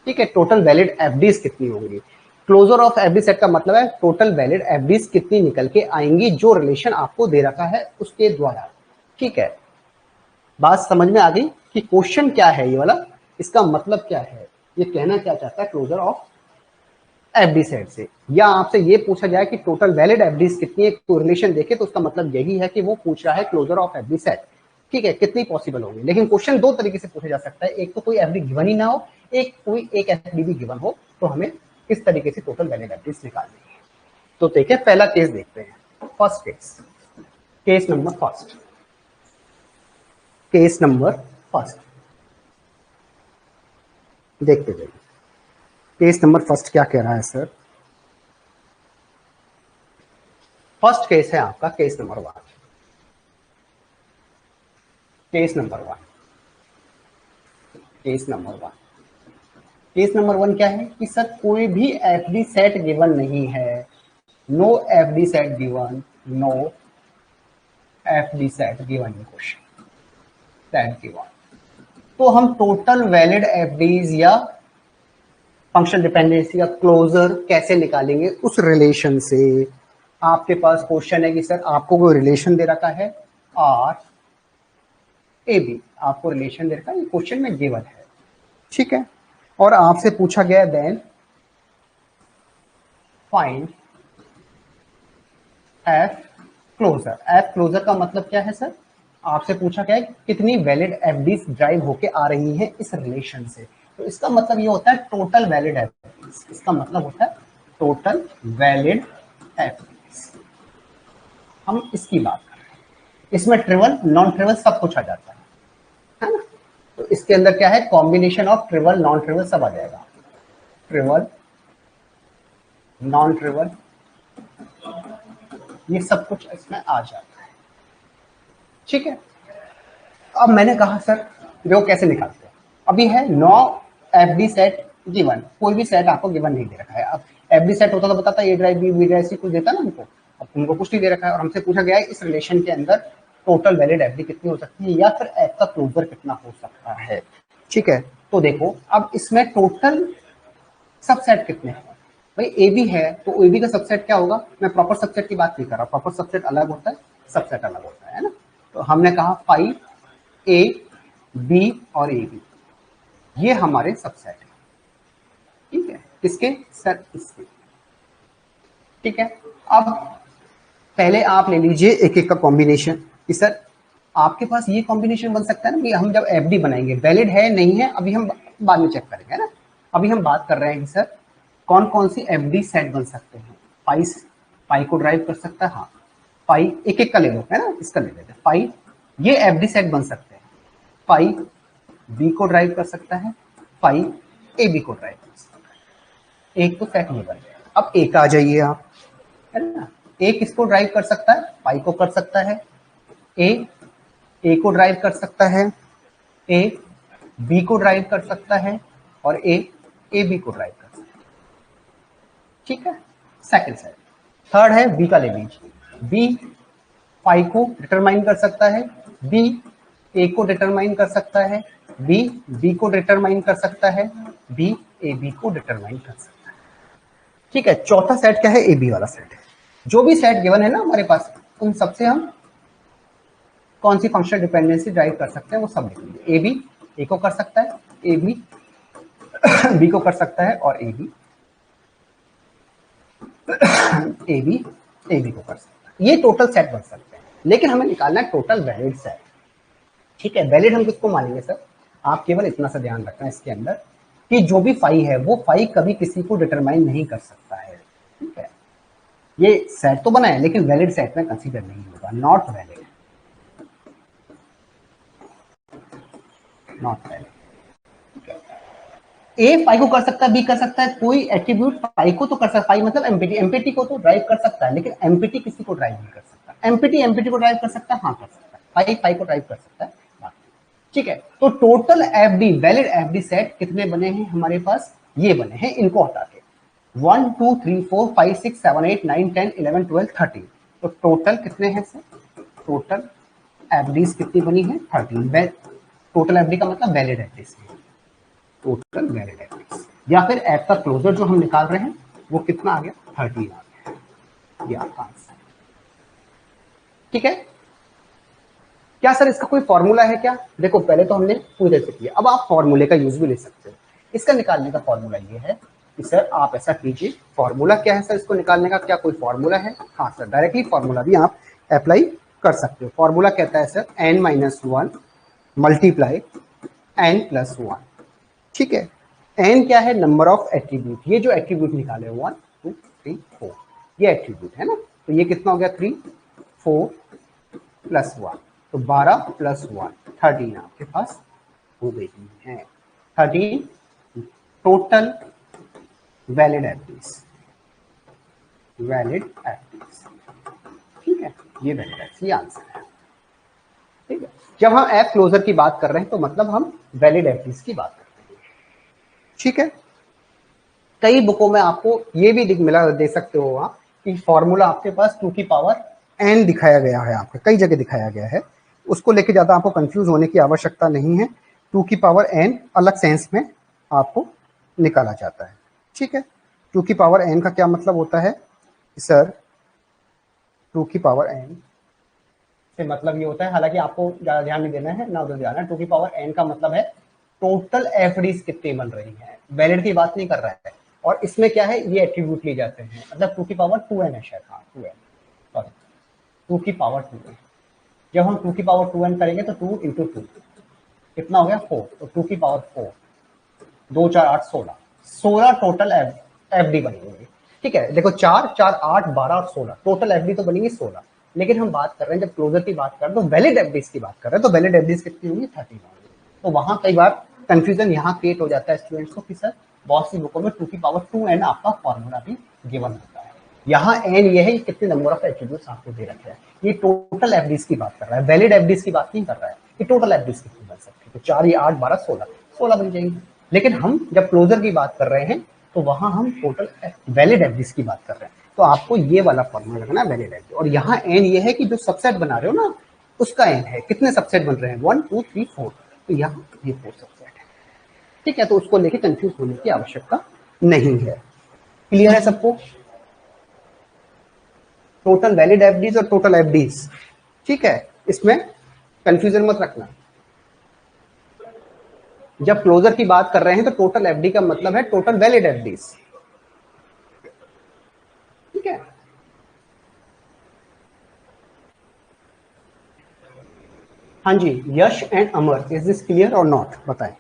ठीक है, टोटल वैलिड एफडीज कितनी होंगी। क्लोजर ऑफ एफडी सेट का मतलब है टोटल वैलिड एफडीज कितनी निकल के आएंगी जो रिलेशन आपको दे रखा है उसके द्वारा। ठीक है, बात समझ में आ गई कि क्वेश्चन क्या है ये वाला, इसका मतलब क्या है, ये कहना क्या चाहता है क्लोजर ऑफ एफडी सेट से। या आपसे ये पूछा जाए कि टोटल वैलिड एफडीज कितनी है, तो रिलेशन देखे तो उसका मतलब यही है कि वो पूछ रहा है क्लोजर ऑफ एफडी सेट। ठीक है, कितनी पॉसिबल होगी। लेकिन क्वेश्चन दो तरीके से पूछा जा सकता है, एक तो कोई एफडी गिवन ही ना हो, कोई एक एफडी भी गिवन हो, तो हमें किस तरीके से टोटल वैलिड एफडीज निकालनी है। तो देखिए पहला केस देखते हैं, first case, case number first, case number first देखते जाइए। केस नंबर फर्स्ट क्या कह रहा है सर? फर्स्ट केस है आपका case number 1, case number 1, case number 1, case number 1 क्या है कि सर कोई भी एफडी सेट गिवन नहीं है, no FD set given, no FD set given in question, set given. तो हम टोटल वैलिड एफडीज या फंक्शनल डिपेंडेंसी का क्लोजर कैसे निकालेंगे? उस रिलेशन से। आपके पास क्वेश्चन है कि सर आपको कोई रिलेशन दे रखा है आर ए बी, आपको रिलेशन दे रखा है, ये क्वेश्चन में गिवन है। ठीक है, और आपसे पूछा गया then find F closure. F closure का मतलब क्या है सर? आपसे पूछा गया है कितनी वैलिड एफडीज ड्राइव होके आ रही हैं इस रिलेशन से। तो इसका मतलब ये होता है टोटल वैलिड एफडीज, इसका मतलब होता है टोटल वैलिड एफडीज। हम इसकी बात कर रहे हैं, इसमें ट्रिवल नॉन ट्रिवल सब कुछ आ जाता है ना। तो इसके अंदर क्या है, combination of trivial non trivial सब आ जाएगा, ट्रिवल नॉन ट्रिवल ये सब कुछ इसमें आ जाता है। ठीक है, अब मैंने कहा सर वो कैसे निकालते हैं। अभी है नो एफडी सेट गिवन, कोई भी सेट आपको गिवन नहीं दे रखा है। अब एफडी सेट होता तो बताता ए ड्राइव बी ड्राइव सी कुछ देता ना हमको, अब तुमको कुछ नहीं दे रखा है। और हमसे पूछा गया है इस रिलेशन के अंदर टोटल वैलिड एफडी कितनी हो सकती है या फिर एफ का क्लोजर कितना हो सकता है। ठीक है, तो देखो अब इसमें टोटल सबसेट कितने हैं भाई, ए बी है तो ए बी का सबसेट क्या होगा। मैं प्रॉपर सबसेट की बात नहीं कर रहा, प्रॉपर सबसेट अलग होता है, सबसेट अलग होता है ना। तो हमने कहा फाइव ए बी और ए बी ये हमारे सबसेट है। ठीक है, किसके सर? इसके। ठीक है, अब पहले आप ले लीजिए एक एक का कॉम्बिनेशन कि सर आपके पास ये कॉम्बिनेशन बन सकता है ना कि हम जब एफडी बनाएंगे वैलिड है नहीं है अभी हम बाद में चेक करेंगे ना। अभी हम बात कर रहे हैं कि सर कौन कौन सी एफडी सेट बन सकते हैं। पाई, पाई को ड्राइव कर सकता है, हाँ पाई एक एक का ले लो है ना, इसका ले लेते हैं। पाई ये एफडी सेट बन सकते हैं, पाई बी को ड्राइव कर सकता है, पाई ए बी को ड्राइव कर सकता है। एक तो सेट ये बन गया। अब एक आ जाइए आप, है ना, एक किसको ड्राइव कर सकता है, पाई को कर सकता है, ए को ड्राइव कर सकता है, ए बी को ड्राइव कर सकता है, और ए बी को ड्राइव कर सकता है। ठीक है, सेकंड सेट। थर्ड है बी का ले लीजिए, बी फाई को डिटरमाइन कर सकता है, बी ए को डिटरमाइन कर सकता है, बी बी को डिटरमाइन कर सकता है, बी ए बी को डिटरमाइन कर सकता है। ठीक है, चौथा सेट क्या है, ए बी वाला सेट है। जो भी सेट गिवन है ना हमारे पास, उन सबसे हम कौन सी फंक्शनल डिपेंडेंसी ड्राइव कर सकते हैं वो सब लिख लीजिए। ए बी ए को कर सकता है, ए बी बी को कर सकता है, और ए बी ए बी को कर सकता है। ये टोटल सेट बन सकते हैं, लेकिन हमें निकालना है टोटल वैलिड सेट। ठीक है, वैलिड हम किसको मानेंगे सर, आप केवल इतना सा ध्यान रखना इसके अंदर कि जो भी फाई है वो फाई कभी किसी को डिटरमाइन नहीं कर सकता है। ठीक है, ये सेट तो बना है लेकिन वैलिड सेट में कंसीडर नहीं होगा, not valid, not valid. A फाई को कर सकता है, बी कर सकता है, कोई एट्रीब्यूट फाई को तो कर सकता है, फाई मतलब एमपीटी, एमपीटी को तो ड्राइव कर सकता है, लेकिन एमपीटी किसी को ड्राइव नहीं कर सकता। एमपीटी एमपीटी को ड्राइव कर सकता है, हाँ कर सकता है, फाई फाई को ड्राइव कर सकता है। ठीक है, तो total FD, valid FD set कितने बने हैं हमारे पास, ये बने हैं, इनको हटा के 1 2 3 4 5 6 7 8 9 10 11 12 13। तो टोटल कितने हैं सर, टोटल एफडीज कितनी बनी है, 13। टोटल एफडी का मतलब valid FDs, total valid FDs, या फिर एफ का क्लोजर जो हम निकाल रहे हैं वो कितना आ गया, 13 आ गया, ये आपका आंसर। ठीक है, क्या सर इसका कोई फॉर्मूला है क्या, देखो पहले तो हमने पूरी तरह से किया, अब आप फॉर्मूले का यूज भी ले सकते हो। इसका निकालने का फॉर्मूला ये है कि सर आप ऐसा कीजिए, फॉर्मूला क्या है सर इसको निकालने का, क्या कोई फॉर्मूला है, हाँ सर डायरेक्टली फॉर्मूला भी आप अप्लाई कर सकते हो। फॉर्मूला कहता है सर n-1 मल्टीप्लाई n+1। ठीक है, n क्या है, नंबर ऑफ एट्रीब्यूट, ये जो एट्रीब्यूट निकाले 1 2 3 4, ये एट्रीब्यूट है ना, तो ये कितना हो गया 3 4 +1, तो 12 +1 13 आपके पास हो गई है, 13 total valid FDs, valid FDs. ठीक है, ये वैलिड एफडीज, ये आंसर है। ठीक है, जब हम एफ क्लोजर की बात कर रहे हैं तो मतलब हम वैलिड एफडीज की बात कर रहे हैं। ठीक है, कई बुकों में आपको ये भी मिला दे सकते हो आप कि फॉर्मूला आपके पास 2 की पावर n दिखाया गया है, आपके कई जगह दिखाया गया है, उसको लेके ज्यादा आपको कंफ्यूज होने की आवश्यकता नहीं है। 2 की पावर n अलग सेंस में आपको निकाला जाता है। ठीक है, 2 की पावर n का क्या मतलब होता है सर, 2 की पावर n से मतलब ये होता है, हालांकि आपको ज्यादा ध्यान नहीं देना है ना, उधर ध्यान है, 2 की पावर n का मतलब है टोटल एफडीज कितनी बन रही है, वैलिड की बात नहीं कर रहा है। और इसमें क्या है, ये एट्रीब्यूट लिए जाते हैं, मतलब 2 की पावर 2n है शायद, हाँ 2n, सॉरी 2 की पावर 2n। जब हम 2 की पावर 2n करेंगे तो 2 इंटू 2 कितना हो गया 4, तो 2 की पावर 4, 2 4 8 16, 16 टोटल एफडी बनेंगे। ठीक है, देखो 4 4 8 12 और 16 टोटल एफडी तो बनेंगी 16, लेकिन हम बात कर रहे हैं जब क्लोजर की बात कर रहे हैं तो वैलिड एफडीज की बात कर रहे हैं, तो वैलिड एफडीज कितनी होंगी 13 होंगी। तो वहां कई बार कंफ्यूजन यहाँ क्रिएट हो जाता है स्टूडेंट्स को कि सर बहुत सी बुकों में 2 की पावर 2n आपका फॉर्मूला भी गिवन होता है, यहाँ n ये है कितने नंबर ऑफ एट्रीब्यूट्स आपको दे रखे हैं, ये टोटल एफडीज की बात कर रहा है, वैलिड एफडीज की बात नहीं कर रहा है कि टोटल एफडीज कितनी बन सकती है, तो 4 या 8 12 16 16 बन जाएंगी। लेकिन हम जब क्लोजर की बात कर रहे हैं तो वहां हम टोटल वैलिड एफडीज की बात कर रहे हैं, तो आपको ये वाला फॉर्मूला लगना वैलिड एफडी, और यहाँ n ये है कि जो सबसेट बना रहे हो ना उसका n है, कितने सबसेट बन रहे हैं 1 2 3 4, तो यहाँ ये 4 सबसेट है। ठीक है, तो उसको लेके कंफ्यूज होने की आवश्यकता नहीं है। क्लियर है सबको, टोटल वैलिड एफडीज और टोटल एफडीज। ठीक है, इसमें कंफ्यूजन मत रखना, जब क्लोजर की बात कर रहे हैं तो टोटल एफडी का मतलब है टोटल वैलिड एफडीज। ठीक है, हाँ जी, Yash and Amar, is this clear और नॉट, बताएं।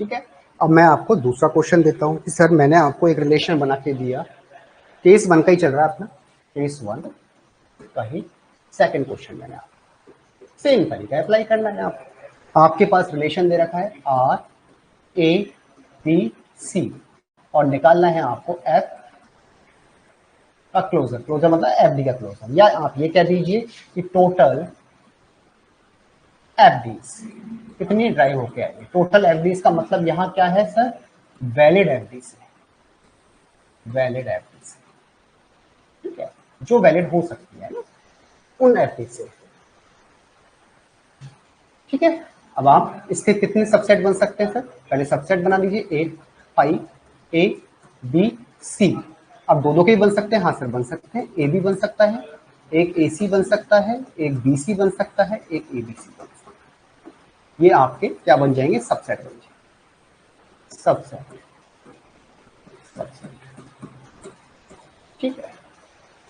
ठीक है। अब मैं आपको दूसरा क्वेश्चन देता हूँ कि सर मैंने आपको एक रिलेशन बना के दिया, केस 1 का ही चल रहा है अपना, केस 1 का ही सेकंड क्वेश्चन मैंने आपको सेम तरीका अप्लाई करना है। आपके पास रिलेशन दे रखा है आर ए बी सी और निकालना है आपको एफ का क्लोजर, क्लोजर मतलब एफ डी का क्लोजर, या आप ये कह दीजिए कि टोटल एफ डीज कितनी ड्राइव होके आएगी। टोटल एफ डीज का मतलब यहाँ क्या है सर, वैलिड एफ डीज है, वैलिड एफ डीज, ठीक है, जो वैलिड हो सकती है ना उन एफ डीज से, ठीक है। अब आप इसके कितने सबसेट बन सकते हैं सर, पहले सबसेट बना लीजिए ए फाई ए बी सी। अब दो के ही बन सकते हैं, हाँ सर बन सकते हैं, ए बी बन सकता है, एक ए सी बन सकता है, एक बी सी बन सकता है, एक ए बी सी बन सकता है। ये आपके क्या बन जाएंगे, सबसेट बन जाएंगे, सबसेट, सबसेट, ठीक है।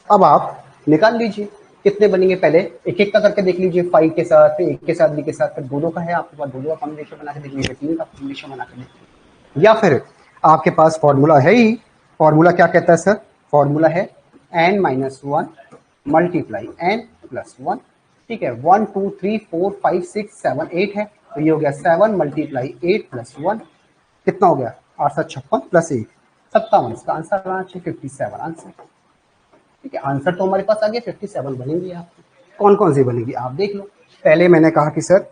अब आप निकाल लीजिए कितने बनेंगे, पहले एक एक का करके देख लीजिए, 5 के साथ, फिर एक के साथ, बी के साथ, फिर दोनों का है आपके पास, दोनों का कॉम्बिनेशन बना के देख लीजिए, 3 का कॉम्बिनेशन बना के देख लीजिए, या फिर आपके पास फॉर्मूला है ही। फॉर्मूला क्या कहता है सर, फॉर्मूला है n-1 मल्टीप्लाई n+1, ठीक है। 1 2 3 4 5 6 7 8 है, तो ये हो गया 7 मल्टीप्लाई 8+1, कितना हो गया 8 7 56 प्लस 1 57, इसका आंसर आना चाहिए 57 आंसर, ठीक है। आंसर तो हमारे पास आ गया 57 बनेंगी। आपकी कौन कौन सी बनेगी आप देख लो। पहले मैंने कहा कि सर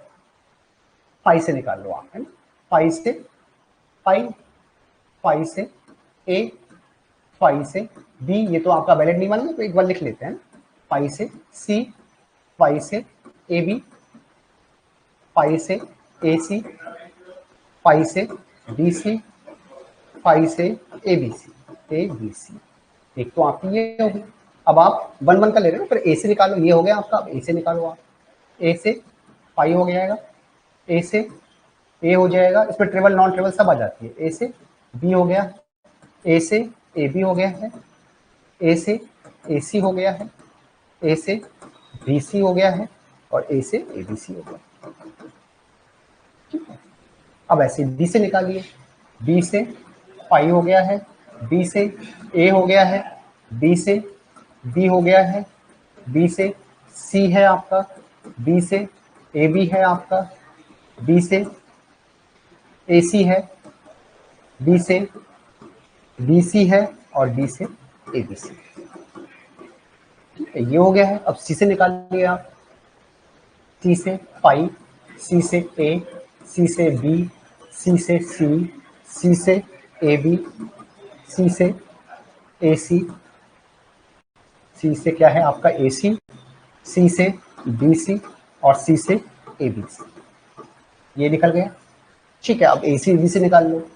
5 से निकाल लो आप, है ना, 5 से 5, 5 से ए, 5 से बी, ये तो आपका वैलिड नहीं मानेंगे तो एक बार लिख लेते हैं, 5 से सी, 5 से ए बी, 5 से ए सी, 5 से बी सी, 5 से A B C, A B सी, एक तो आपकी ये होगी। अब आप 1 1 का ले रहे हो, फिर ए से निकालो, ये हो गया आपका, अब ए से निकालो आप, ए से 5 हो जाएगा, ए से ए हो जाएगा, इसमें ट्रिपल नॉन ट्रिपल सब आ जाती है, ए से बी हो गया, ए से ए बी हो गया है, ए से ए सी हो गया है, ए से बी सी हो गया है, और ए से ए बी सी हो गया, ठीक है। अब ऐसे बी से निकालिए, बी से 5 हो गया है, बी से ए हो गया है, बी से बी हो गया है, बी से सी है आपका, बी से ए बी है आपका, बी से ए सी है, बी से बी सी है, और बी से ए बी सी, ठीक है, ये हो गया है। अब सी से निकालिए आप, सी से 5, सी से ए, सी से बी, सी से सी, सी से ए बी, सी से ए सी, सी से क्या है आपका ए सी से बी सी, और सी से ए बी सी, ये निकल गया, ठीक है। अब ए सी बी से निकाल लो,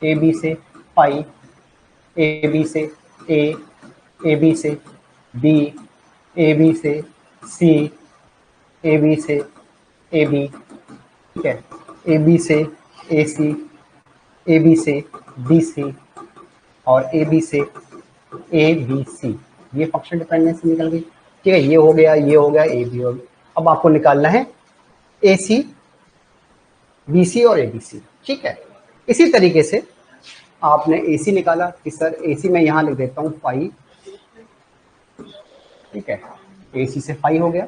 ए बी से 5, ए बी से ए बी से बी, ए बी से सी, ए बी से ए बी, ठीक है, ए बी से ए सी, ए बी से बी सी, और ए बी से ए बी सी, ये फंक्शन डिपेंडेंसी निकल गई, ठीक है। ये हो गया, ये हो गया, ए बी हो गया। अब आपको निकालना है ए सी, बी सी और ए बी सी, ठीक है। इसी तरीके से आपने ए सी निकाला कि सर ए सी मैं यहाँ लिख देता हूँ 5, ठीक है, ए सी से 5 हो गया,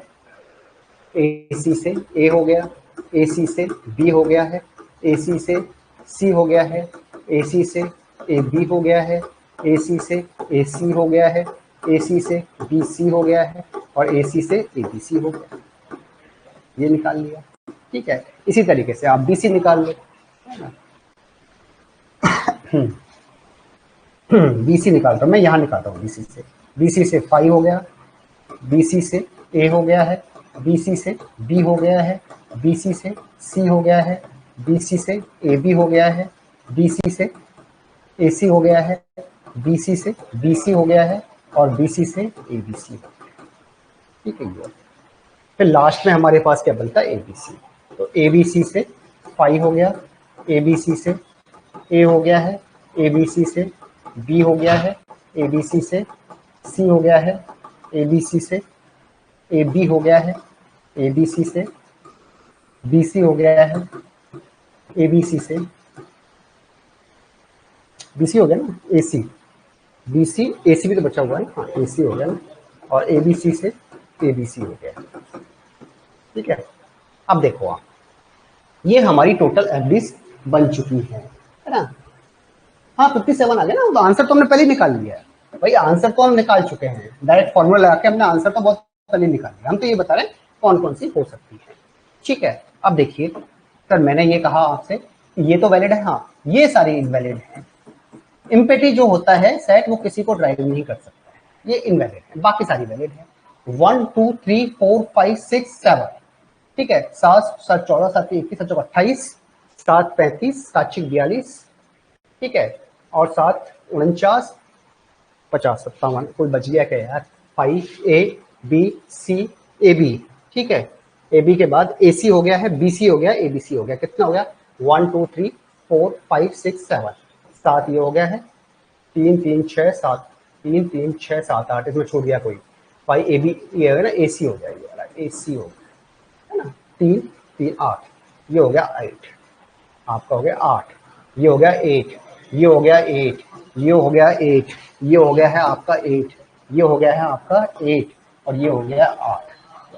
ए सी से ए हो गया, ए सी से बी हो गया है, ए सी से सी हो गया है, ए सी से ए बी हो गया है, ए सी से ए सी हो गया है, ए सी से बी सी हो गया है, और ए सी से ए बी सी हो गया, ये निकाल लिया, ठीक है। इसी तरीके से आप बी सी निकाल लो, बी सी निकालता हूँ मैं, यहाँ निकालता हूँ बी सी से 5 हो गया, बी सी से ए हो गया है, बी सी से बी हो गया है, बी सी से सी हो गया है, बी सी से ए बी हो गया है, बी सी से ए सी हो गया है, बी सी से बी सी हो गया है, और बी सी से ए बी सी, ठीक है। ये फिर लास्ट में हमारे पास क्या बनता है, ए बी सी, तो ए बी सी से 5 हो गया, ए बी सी से ए हो गया है, ए बी सी से बी हो गया है, ए बी सी से सी हो गया है, ए बी सी से ए बी हो गया है, ए बी सी से बी सी हो गया है, ए बी सी से BC हो गया ना, AC, BC AC भी तो बचा हुआ है, हाँ AC हो गया ना, और ABC से ABC हो गया। ठीक है, अब देखो आप, ये हमारी टोटल एफडीज बन चुकी है ना। हाँ 57 आ गया ना, तो आंसर तो हमने पहले ही निकाल लिया है भाई, आंसर तो हम निकाल चुके हैं, डायरेक्ट फॉर्मूला लगा के हमने आंसर तो बहुत पहले निकाल लिया। हम तो ये बता रहे हैं कौन कौन सी हो सकती है। ठीक है, अब देखिए सर, मैंने ये कहा आपसे ये तो वैलिड है, हाँ ये सारी इनवैलिड है। इम्पेटी जो होता है सेट, वो किसी को ड्राइव नहीं कर सकता है, ये इनवैलिड है, बाकी सारी वैलिड है। 1 2 3 4 5 6 7, ठीक है, 7 7 14 7 21 7 28, 7 35 7 42, ठीक है, और 7 49 50 57, कोई बच गया क्या यार, 5 A B C AB, ठीक है, AB के बाद AC हो गया है, BC हो गया, ABC हो गया, कितना हो गया 1 2 3 4 5 6 7, 7 ये हो गया है, 3 3 6 7, 3 3 6 7 8, इसमें छूट गया कोई, 5 AB ये है ना, AC हो गया, ये वाला AC हो गया है ना, 3 3 8, ये हो गया 8, आपका हो गया 8, ये हो गया 8, ये हो गया 8, ये हो गया 8, ये हो गया है आपका 8, ये हो गया है आपका 8, और ये हो गया 8,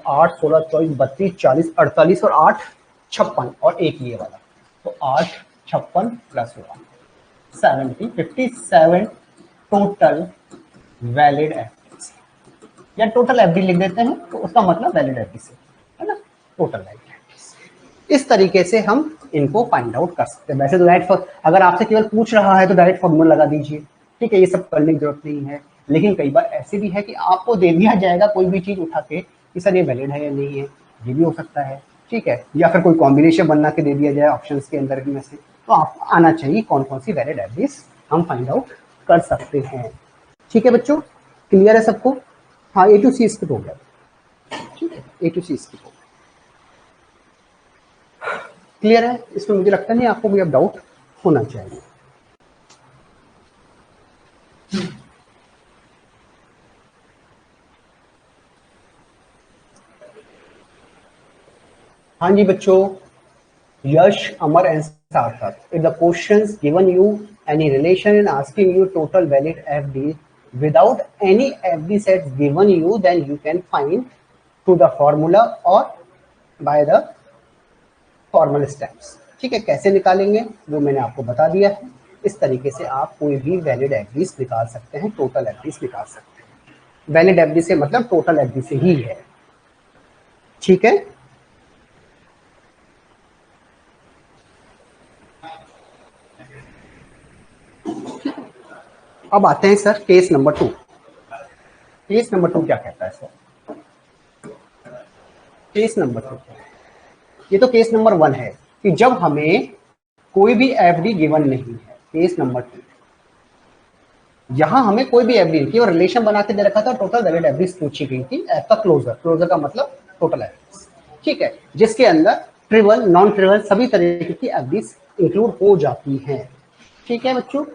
8 16 24 32 40 48 और 8 56, और एक ये वाला, तो 8 56 प्लस 1 70 57 टोटल वैलिड एफडी, या टोटल एफडी लिख देते हैं तो उसका मतलब वैलिड एफडी से, है ना, टोटल वैलिड। इस तरीके से हम इनको फाइंड आउट कर सकते हैं। वैसे तो डायरेक्ट, अगर आपसे केवल पूछ रहा है तो डायरेक्ट फॉर्मूला लगा दीजिए, ठीक है, ये सब करने की जरूरत नहीं है। लेकिन कई बार ऐसे भी है कि आपको दे दिया जाएगा कोई भी चीज उठा के कि सर ये वैलिड है या नहीं है, ये भी हो सकता है, ठीक है, या फिर कोई कॉम्बिनेशन बना के दे दिया जाए ऑप्शन के अंदर में से, तो आप आना चाहिए कौन कौन सी वैलिड एफडीज हम फाइंड आउट कर सकते हैं। ठीक है बच्चों, क्लियर है सबको? हाँ A to C स्किप हो गया, ठीक है, A to C स्किप हो गया, क्लियर है? इसमें मुझे लगता नहीं आपको कोई अब डाउट होना चाहिए। हाँ जी बच्चों, यश, अमर एंड सार्थक, if the questions given you any relation in asking you total valid FD without any FD sets given you, then you can find through the formula or by the formal steps। ठीक है, कैसे निकालेंगे वो मैंने आपको बता दिया है। इस तरीके से आप कोई भी वैलिड एफडीज निकाल सकते हैं, टोटल एफडीज निकाल सकते हैं। वैलिड एफडी से मतलब टोटल एफडी से ही है, ठीक है। अब आते हैं sir case number 2। Case number 2 क्या कहता है सर? केस नंबर 2, ये तो केस नंबर 1 है कि जब हमें कोई भी एफडी गिवन नहीं है। केस नंबर 2, यहां हमें कोई भी एफडी नहीं, केवल रिलेशन बना के दे रखा था, टोटल वैलिड एफडी पूछी गई थी, एफ का क्लोजर, क्लोजर का मतलब टोटल एफडी, ठीक है, जिसके अंदर ट्रिवल नॉन ट्रिवल सभी तरीके की एफडी इंक्लूड हो जाती हैं। ठीक है बच्चों,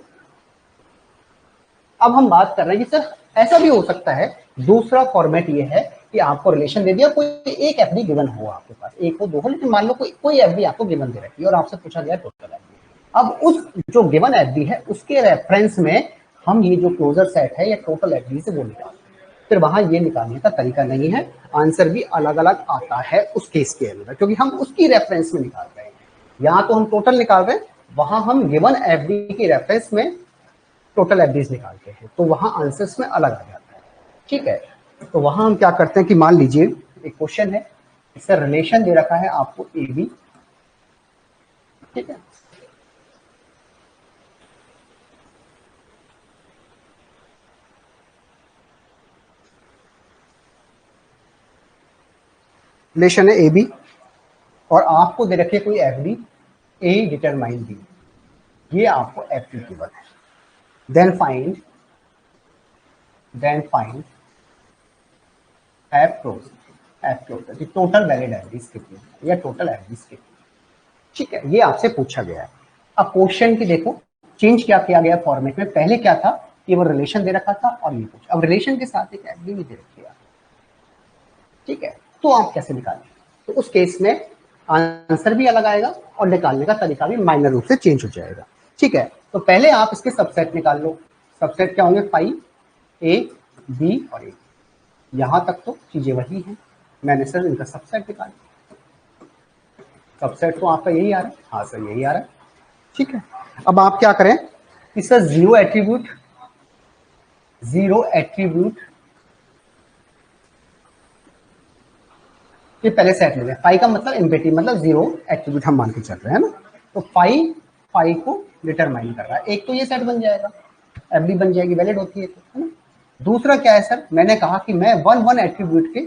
अब हम बात कर रहे हैं कि सर ऐसा भी हो सकता है, दूसरा फॉर्मेट ये है कि आपको रिलेशन दे दिया, कोई एक एफडी गिवन हो आपके पास, एक हो दो हो, लेकिन मान लो कोई एफडी आपको गिवन दे रखी है और आपसे पूछा गया टोटल एफडी। अब उस जो गिवन एफडी है उसके रेफरेंस में हम ये जो क्लोजर सेट है या टोटल एफडी से वो निकालते हैं। फिर वहां ये निकालने का तरीका नहीं है, आंसर भी अलग अलग आता है उस केस के अंदर, क्योंकि हम उसकी रेफरेंस में निकाल रहे हैं। यहाँ तो हम टोटल निकाल रहे हैं, वहां हम गिवन एफडी के रेफरेंस में टोटल एवरेज निकालते हैं, तो वहां आंसर्स में अलग आ जाता है। ठीक है, तो वहां हम क्या करते हैं कि मान लीजिए एक क्वेश्चन है, इसका रिलेशन दे रखा है आपको ए बी, ठीक है, रिलेशन है ए बी और आपको दे रखे कोई F D A determine B, ये आपको एफ डी गिवन है। Then find F closure, total valid average कितनी है या टोटल एवरेज कितनी, ठीक है, ये आपसे पूछा गया है। अब क्वेश्चन की देखो चेंज क्या किया गया फॉर्मेट में, पहले क्या था कि वो रिलेशन दे रखा था और ये पूछा, अब रिलेशन के साथ एक एफडी भी दे रखी है, ठीक है, तो आप कैसे निकालेंगे? तो उस केस में आंसर भी अलग आएगा और निकालने का तरीका भी माइनर रूप से चेंज हो जाएगा। ठीक है, तो पहले आप इसके सबसेट निकाल लो। सबसेट क्या होंगे, फाइव ए बी और ए। यहां तक तो चीजें वही हैं, मैंने सर इनका सबसेट निकाला। सबसेट तो आपका यही आ रहा है, हाँ सर यही आ रहा है। ठीक है, अब आप क्या करें कि सर जीरो एट्रीब्यूट ये पहले सेट ले लें। फाइव का मतलब एम्प्टी, मतलब जीरो एट्रीब्यूट हम मान के चल रहे हैं ना। तो फाइव फाइव को डिटरमाइन कर रहा है, एक तो ये सेट बन जाएगा, एफडी बन जाएगी, वैलिड होती है तो, है ना। दूसरा क्या है सर, मैंने कहा कि मैं वन वन एट्रीब्यूट के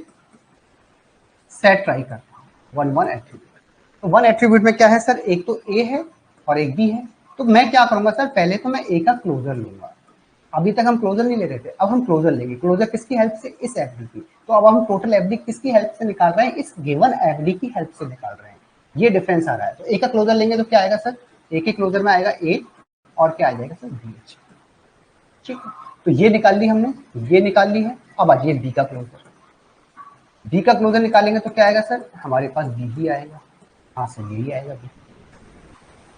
सेट ट्राई करता हूँ, वन वन एट्रीब्यूट। तो वन एट्रीब्यूट में क्या है सर, एक तो ए है और एक बी है। तो मैं क्या करूंगा सर, पहले तो मैं ए का क्लोजर लूंगा। अभी तक हम क्लोजर नहीं ले रहे थे, अब हम क्लोजर लेंगे। क्लोजर किसकी हेल्प से, इस एफडी की। तो अब हम टोटल एफडी किसकी हेल्प से निकाल रहे हैं, इस गिवन एफडी की हेल्प से निकाल रहे हैं। ये डिफरेंस आ रहा है। तो ए का क्लोजर लेंगे तो क्या आएगा सर, ए के क्लोजर में आएगा ए और क्या आ जाएगा सर, बी। ठीक है, तो ये निकाल ली हमने, ये निकाल ली है। अब आ जाइए बी का क्लोजर। बी का क्लोजर निकालेंगे तो क्या आएगा सर, हमारे पास बी ही आएगा। हाँ सर यही आएगा बी।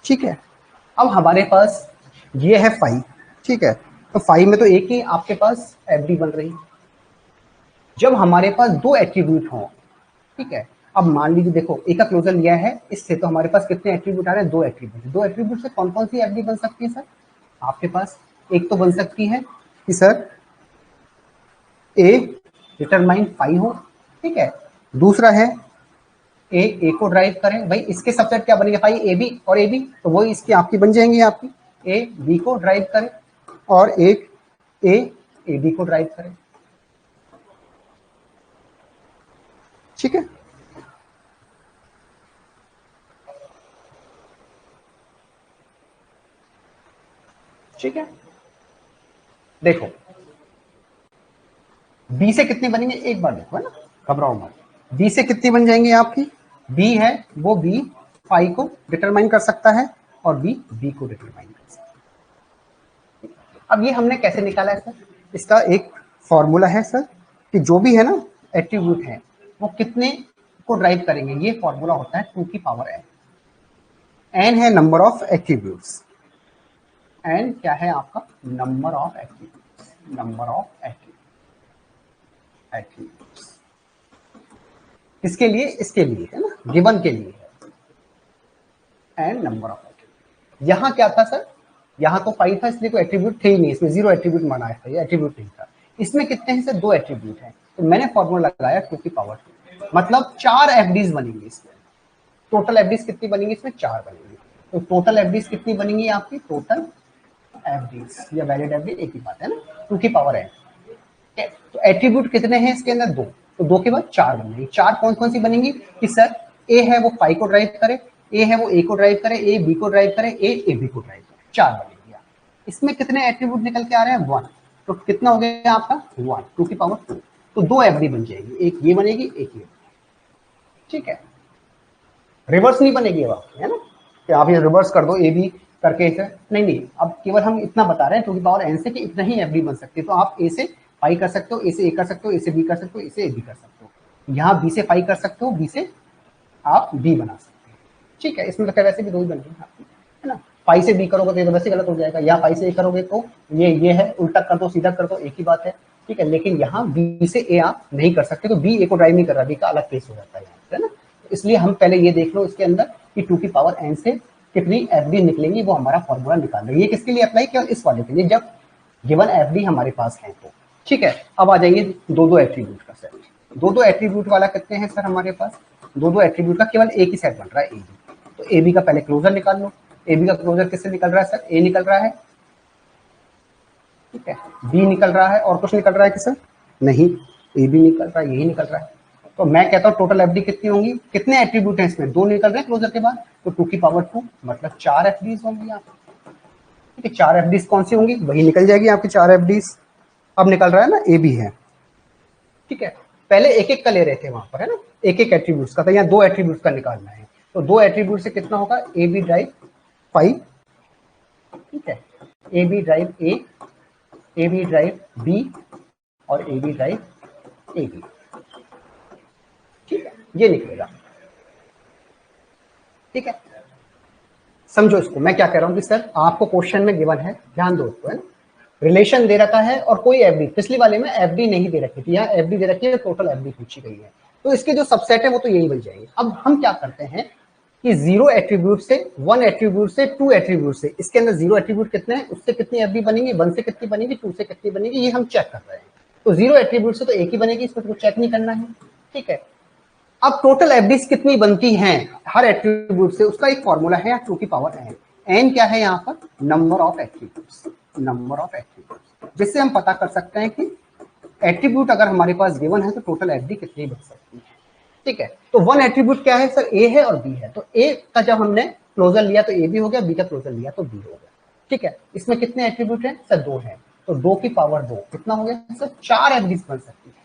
ठीक है, अब हमारे पास ये है फाइव। ठीक है, तो फाइव में तो एक ही आपके पास एफडी बन रही। जब हमारे पास दो एट्रीब्यूट हों, ठीक है, अब मान लीजिए देखो ए का क्लोजर लिया है इससे, तो हमारे पास कितने एट्रीब्यूट आ रहे हैं, दो एट्रीब्यूट। दो एट्रीब्यूट से कौन कौन सी एफडी बन सकती है सर, आपके पास एक तो बन सकती है कि सर ए डिटरमाइन फाइव हो। ठीक है, दूसरा है ए को ड्राइव करें। भाई इसके सबसेट क्या बनेंगे, फाइव ए बी और ए बी, तो वो इसकी आपकी बन जाएंगी, आपकी ए बी को ड्राइव करें और एक ए बी को ड्राइव करें। ठीक है, ठीक है, देखो बी से कितनी बनेंगे एक बार देखो, है ना, घबराओ मत। बी से कितनी बन जाएंगी आपकी, बी है वो बी फाइव को डिटरमाइन कर सकता है और बी बी को डिटरमाइन कर सकता है। अब ये हमने कैसे निकाला है सर, इसका एक फॉर्मूला है सर कि जो भी है ना एट्रीब्यूट है वो कितने को ड्राइव करेंगे। ये फॉर्मूला होता है 2 की पावर n। n है नंबर ऑफ एट्रीब्यूट्स, n क्या है आपका, number of attributes, number of attributes किसके लिए, इसके लिए है ना, गिवन के लिए है, n नंबर ऑफ एट्रीब्यूट। यहाँ क्या था सर, यहाँ तो 5 था इसलिए कोई एट्रीब्यूट थे ही नहीं, इसमें जीरो एट्रीब्यूट माना है, ये एट्रीब्यूट नहीं था। इसमें कितने हैं सर, दो एट्रीब्यूट हैं, तो मैंने फॉर्मूला लगाया 2 की पावर 2, मतलब 4 एफडीज बनेंगी इसमें। टोटल एफडीज कितनी बनेंगी इसमें, 4 बनेंगी। तो टोटल एफडीज कितनी बनेंगी आपकी, टोटल एफडीज या वैलिड एफडी एक ही बात है ना, 2 की पावर n। तो एट्रीब्यूट कितने हैं इसके अंदर, दो, तो दो के बाद 4 बनेंगी। 4 कौन कौन सी बनेंगी कि सर ए है वो 5 को ड्राइव करे, ए है वो ए को ड्राइव करे, ए बी को ड्राइव करे, ए बी को ड्राइव करे, 4 बनेंगी। इसमें कितने एट्रीब्यूट निकल के आ रहे हैं, 1। तो कितना हो गया आपका 1, 2 की पावर 2। तो दो एफडी बन जाएगी, एक ये बनेगी एक ये। ठीक है, रिवर्स नहीं बनेगी अब आपकी, है ना, कि आप ये रिवर्स कर दो ए बी करके इसे, नहीं, अब केवल हम इतना बता रहे हैं 2 की पावर n से कि इतना ही एफडी बन सकती है। तो आप ए से फाइव कर सकते हो, ए से ए कर सकते हो, ए से बी कर सकते हो, ए से ए बी कर सकते हो। यहाँ बी से फाइव कर सकते हो, बी से आप बी बना सकते हो। ठीक है, इसमें तो वैसे भी दो ही बनेंगे आपकी, है ना। फाइव से बी करोगे तो ये तो वैसे गलत हो जाएगा, या फाइव से ए करोगे तो ये है, उल्टा कर दो सीधा कर दो एक ही बात है। ठीक है, लेकिन यहाँ बी से ए आप नहीं कर सकते, तो बी ए को ड्राइव नहीं कर रहा, बी का अलग केस हो जाता है ना। इसलिए हम पहले ये देख लो इसके अंदर कि 2 की पावर n से कितनी एफडी निकलेंगी, वो हमारा फॉर्मूला निकाल रहे। ये किसके लिए अप्लाई किया, इस वाले के लिए, जब गिवन एफडी हमारे पास है तो। ठीक है, अब आ जाइए दो दो एट्रीब्यूट का सेट। दो दो एट्रीब्यूट वाला कितने हैं सर हमारे पास, दो दो एट्रीब्यूट का केवल एक ही सेट बन रहा है, ए बी। तो ए बी का पहले क्लोजर निकाल लो। ए बी का क्लोजर किससे निकल रहा है सर, ए निकल रहा है, ठीक है, बी निकल रहा है, और कुछ निकल रहा है कि सर नहीं, ए बी निकल रहा है, यही निकल रहा है। तो मैं कहता हूँ टोटल एफडी कितनी होंगी, कितने एट्रीब्यूट हैं इसमें, दो निकल रहे हैं क्लोजर के बाद, तो 2 की पावर 2 मतलब 4 एफडीज होंगी आप। ठीक है, 4 एफडीज कौन सी होंगी, वही निकल जाएगी आपकी 4 एफडीज। अब निकल रहा है ना ए बी है। ठीक है, पहले एक एक का ले रहे थे वहां पर, है ना, एक एक एट्रीब्यूट्स का था, यहाँ दो एट्रीब्यूट्स का निकालना है। तो दो एट्रीब्यूट से कितना होगा, ए बी ड्राइव 5। ठीक है, A B drive A B drive B और A B drive A B. ठीक है, ये निकलेगा। ठीक है, समझो इसको, मैं क्या कह रहा हूँ कि सर आपको क्वेश्चन में गिवन है, ध्यान दो इसको, है ना, रिलेशन दे रखा है और कोई एफडी, पिछली वाले में एफडी नहीं दे रखी थी, यहाँ एफडी दे रखी है, टोटल एफडी पूछी गई है, तो इसके जो सबसेट है वो तो यही बन जाएंगे। अब हम क्या करते हैं कि 0 एट्रीब्यूट से, 1 एट्रीब्यूट से, 2 एट्रीब्यूट से, इसके अंदर 0 एट्रीब्यूट कितने हैं, उससे कितनी एफडी बनेगी, 1 से कितनी बनेगी, 2 से कितनी बनेगी, ये हम चेक कर रहे हैं। तो 0 एट्रीब्यूट से तो एक ही बनेगी, इसको तो चेक नहीं करना है, ठीक है। अब टोटल एफडीज कितनी बनती हैं हर एट्रीब्यूट से, उसका एक फॉर्मूला है 2 की पावर n। n क्या है यहाँ पर, number of attributes, number of attributes, जिससे हम पता कर सकते हैं कि एट्रीब्यूट अगर हमारे पास गिवन है तो टोटल एफडी कितनी बन सकती है, ठीक है। तो 1 एट्रीब्यूट क्या है सर, ए है और बी है, तो ए का जब हमने क्लोजर लिया तो ए भी हो गया, बी का क्लोजर लिया तो बी हो गया, ठीक है। इसमें कितने एट्रीब्यूट है सर, 2 है, तो 2 की पावर 2 कितना हो गया सर, 4 एफडीज बन सकती है,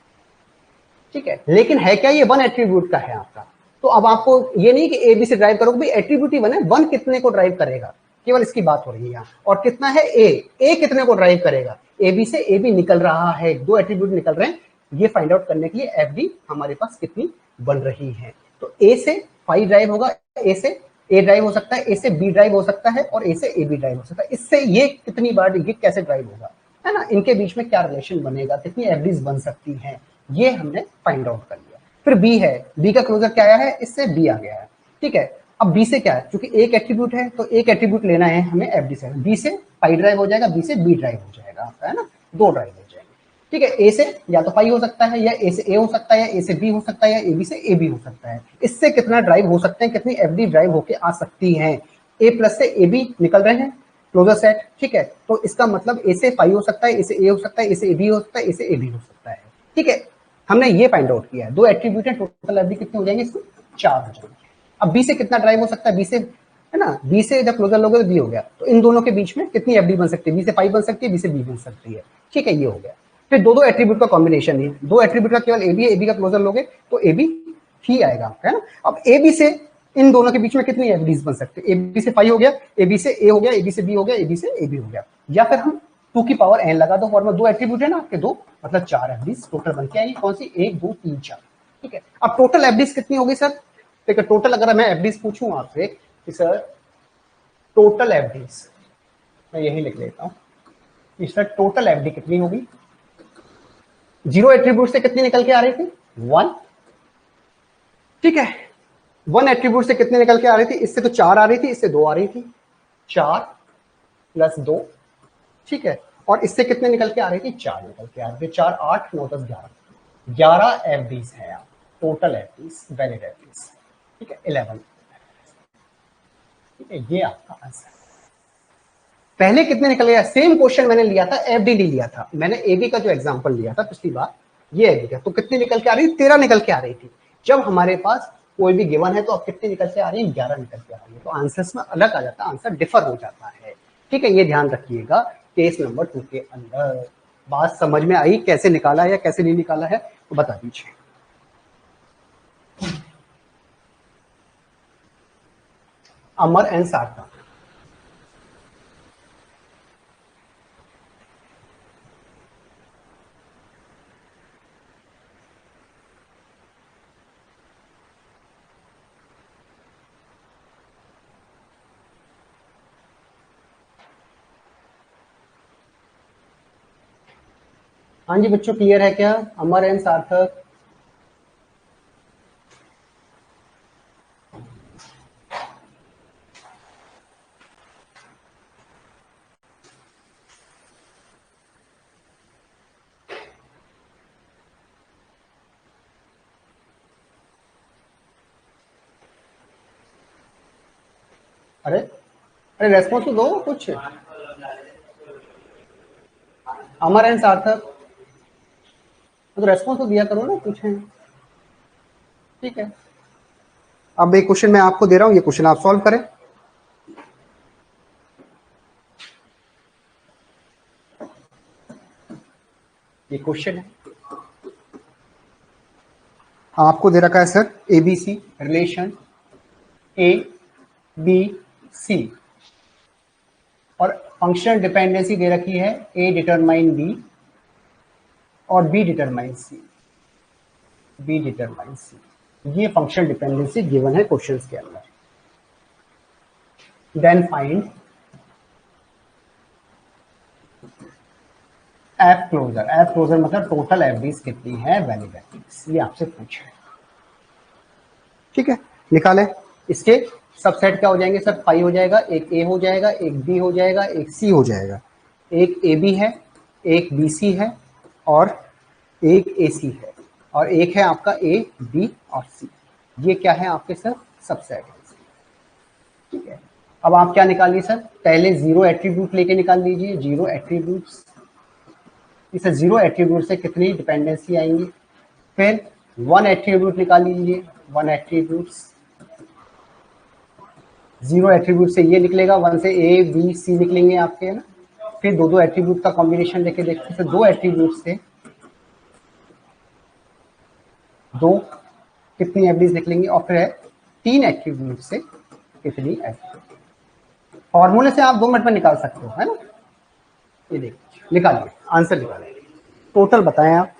ठीक है। लेकिन है क्या, ये 1 एट्रीब्यूट का है आपका, तो अब आपको ये नहीं कि ए बी से ड्राइव करोगे, भाई एट्रीब्यूट ही 1 है, 1 कितने को ड्राइव करेगा, केवल इसकी बात हो रही है यहाँ, और कितना है ए कितने को ड्राइव करेगा, ए बी से ए बी निकल रहा है, 2 एट्रीब्यूट निकल रहे हैं, ये फाइंड आउट करने के लिए एफडी हमारे पास कितनी बन रही है। तो ए से 5 ड्राइव होगा, ए से ए ड्राइव हो सकता है, ए से बी ड्राइव हो सकता है, और ए से ए बी ड्राइव हो सकता है। इससे ये कितनी बार ये कैसे ड्राइव होगा, है ना, इनके बीच में क्या रिलेशन बनेगा, कितनी एफडीज बन सकती हैं, ये हमने फाइंड आउट कर लिया। फिर बी है, बी का क्लोजर क्या आया है, इससे बी आ गया है, ठीक है। अब बी से क्या है, क्योंकि एक एट्रीब्यूट है तो एक एट्रीब्यूट लेना है हमें एफडी से, बी से पाई ड्राइव हो जाएगा, बी से बी ड्राइव हो जाएगा आपका, है ना, 2 ड्राइव हो जाएंगे, ठीक है। ए से या तो पाई हो सकता है, या ए से ए हो सकता है, या ए से बी हो सकता है, या ए बी से ए बी हो सकता है। इससे कितना ड्राइव हो सकते हैं, कितनी एफडी ड्राइव होके आ सकती है, ए प्लस से ए बी निकल रहे हैं क्लोजर सेट, ठीक है। तो इसका मतलब ए से पाई हो सकता है, ए से ए हो सकता है, ए से ए बी हो सकता है, ए से ए बी हो सकता है, ठीक है। हमने ये फाइंड आउट किया है, 2 एट्रीब्यूट है, टोटल एफडी कितने हो जाएंगे, इसको 4 हो जाएंगे। अब बी से कितना ड्राइव हो सकता है, बी से, है ना, बी से जब क्लोजर लोगे तो बी हो गया, तो इन दोनों के बीच में कितनी एफडी बन सकती है, बी से 5 बन सकती है, बी से बी बन सकती है, ठीक है, ये हो गया। फिर 2 एट्रीब्यूट का कॉम्बिनेशन है, 2 एट्रीब्यूट का केवल ए बी है, ए बी का क्लोजर लोगे तो ए बी ही आएगा, है ना। अब ए बी से इन दोनों के बीच में कितनी एफडीज बन सकती है, ए बी से 5 हो गया, ए बी से ए हो गया, ए बी से बी हो गया, ए बी से ए बी हो गया, या फिर हम 2 की पावर n लगा दो, फॉर्मूला 2 एट्रीब्यूट है ना आपके, 2 मतलब 4 एफडीज टोटल बन के आएगी, कौन सी, 1 2 3 4, ठीक है। अब टोटल एफडीज कितनी होगी सर, देखिए टोटल अगर मैं एफडीज पूछूं आपसे कि सर टोटल एफडीज, मैं यही लिख लेता हूं कि सर टोटल एफडी कितनी होगी, 0 एट्रीब्यूट से कितनी निकल के आ रही थी, 1, ठीक है। 1 एट्रीब्यूट से कितने निकल के आ रही थी, इससे तो 4 आ रही थी, इससे 2 आ रही थी, 4 प्लस 2, ठीक है। और इससे कितने निकल के आ रही थी, 4 निकल के आ रही थी, 4 8 9 10 11, 11 एफडीज है आप, टोटल एफडीज, वैलिड एफडीज, ठीक है, 11, ठीक है, ये आपका आंसर। पहले कितने निकल गया, सेम क्वेश्चन मैंने लिया था, एफडी नहीं लिया था मैंने, एबी का जो एग्जांपल लिया था पिछली बार, ये एबी का, तो कितनी निकल के आ रही थी, 13 निकल के आ रही थी। जब हमारे पास कोई भी गिवन है तो अब कितनी निकल के आ रही है, 11 निकल के आ रही है, तो आंसर्स में अलग आ जाता है, आंसर डिफर हो जाता है, ठीक है। ये ध्यान रखिएगा केस नंबर 2 के अंदर। बात समझ में आई, कैसे निकाला है या कैसे नहीं निकाला है तो बता दीजिए। अमर एंड सार्थक, हाँ जी बच्चों, क्लियर है क्या, अमर एंड सार्थक, अरे अरे रेस्पॉन्स तो दो कुछ, अमर एंड सार्थक, तो रेस्पॉन्स तो दिया करो ना, पूछें, ठीक है। अब एक क्वेश्चन मैं आपको दे रहा हूं, ये क्वेश्चन आप सॉल्व करें। ये क्वेश्चन है, आपको दे रखा है sir ABC relation A B C, और फंक्शनल डिपेंडेंसी दे रखी है ए डिटरमाइन बी और B determine C, B determine C, ये फंक्शनल डिपेंडेंसी गिवन है क्वेश्चंस के अंदर। Then find F closure. F closure मतलब टोटल एफडीज कितनी है वैलिड एफडीज, ये आपसे पूछा है। ठीक है, निकालें। इसके सबसेट क्या हो जाएंगे सर? 5 हो जाएगा, एक ए हो जाएगा, एक बी हो जाएगा, एक सी हो जाएगा। एक ए बी है, एक बी सी है और एक ए सी है, और एक है आपका ए बी और सी। ये क्या है आपके सर? सबसेट है। ठीक है, अब आप क्या निकालिए सर? पहले जीरो एट्रीब्यूट लेके निकाल लीजिए। जीरो एट्रीब्यूट्स, इस जीरो एट्रीब्यूट से कितनी डिपेंडेंसी आएंगी? फिर वन एट्रीब्यूट निकाल लीजिए। वन एट्रीब्यूट्स, जीरो एट्रीब्यूट से ये निकलेगा, वन से ए बी सी निकलेंगे आपके, है ना। फिर दो दो एट्रीब्यूट का कॉम्बिनेशन लेके देखते हैं। दो एट्रीब्यूट से दो कितनी एफडीज निकलेंगी, और फिर है तीन एट्रीब्यूट से कितनी एफडीज। फॉर्मूले से आप 2 मिनट में निकाल सकते हो, है ना। ये देखिए, निकालिए, आंसर निकालिए, टोटल बताएं आप।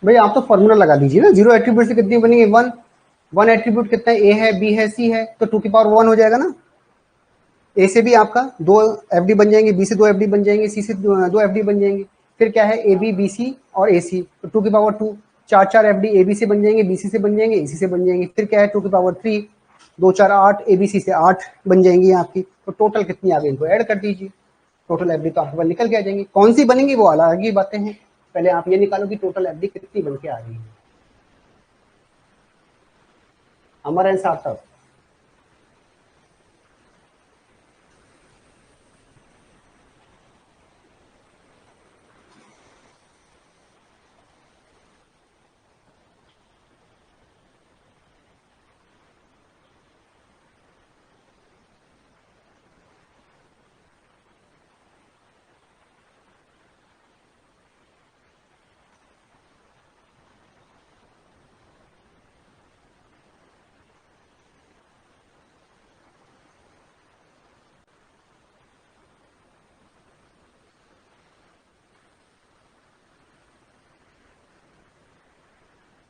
भाई आप तो फॉर्मूला लगा दीजिए ना। जीरो एट्रीब्यूट से कितनी बनेंगे? वन। वन एट्रीब्यूट कितना है? ए है, बी है, सी है, तो 2 की पावर 1 हो जाएगा ना। ए से भी आपका 2 एफडी बन जाएंगे, बी से 2 एफडी बन जाएंगे, सी से 2 एफडी बन जाएंगे। फिर क्या है? ए बी बी सी और ए सी, तो 2 की पावर 2, चार चार एफडी ए बी से बन जाएंगे, बी सी से बन जाएंगे, ए सी से बन जाएंगे। फिर क्या है? 2 की पावर 3, 2 4 8, ए बी सी से 8 बन जाएंगी आपकी। तो टोटल कितनी आ गई, इनको ऐड कर दीजिए। टोटल एफडी तो आपके पास निकल के आ जाएंगी। कौन सी बनेंगी वो अलग ही बातें हैं, पहले आप ये निकालो कि टोटल एफडी कितनी बन के आ रही है। हमारे आंसर तक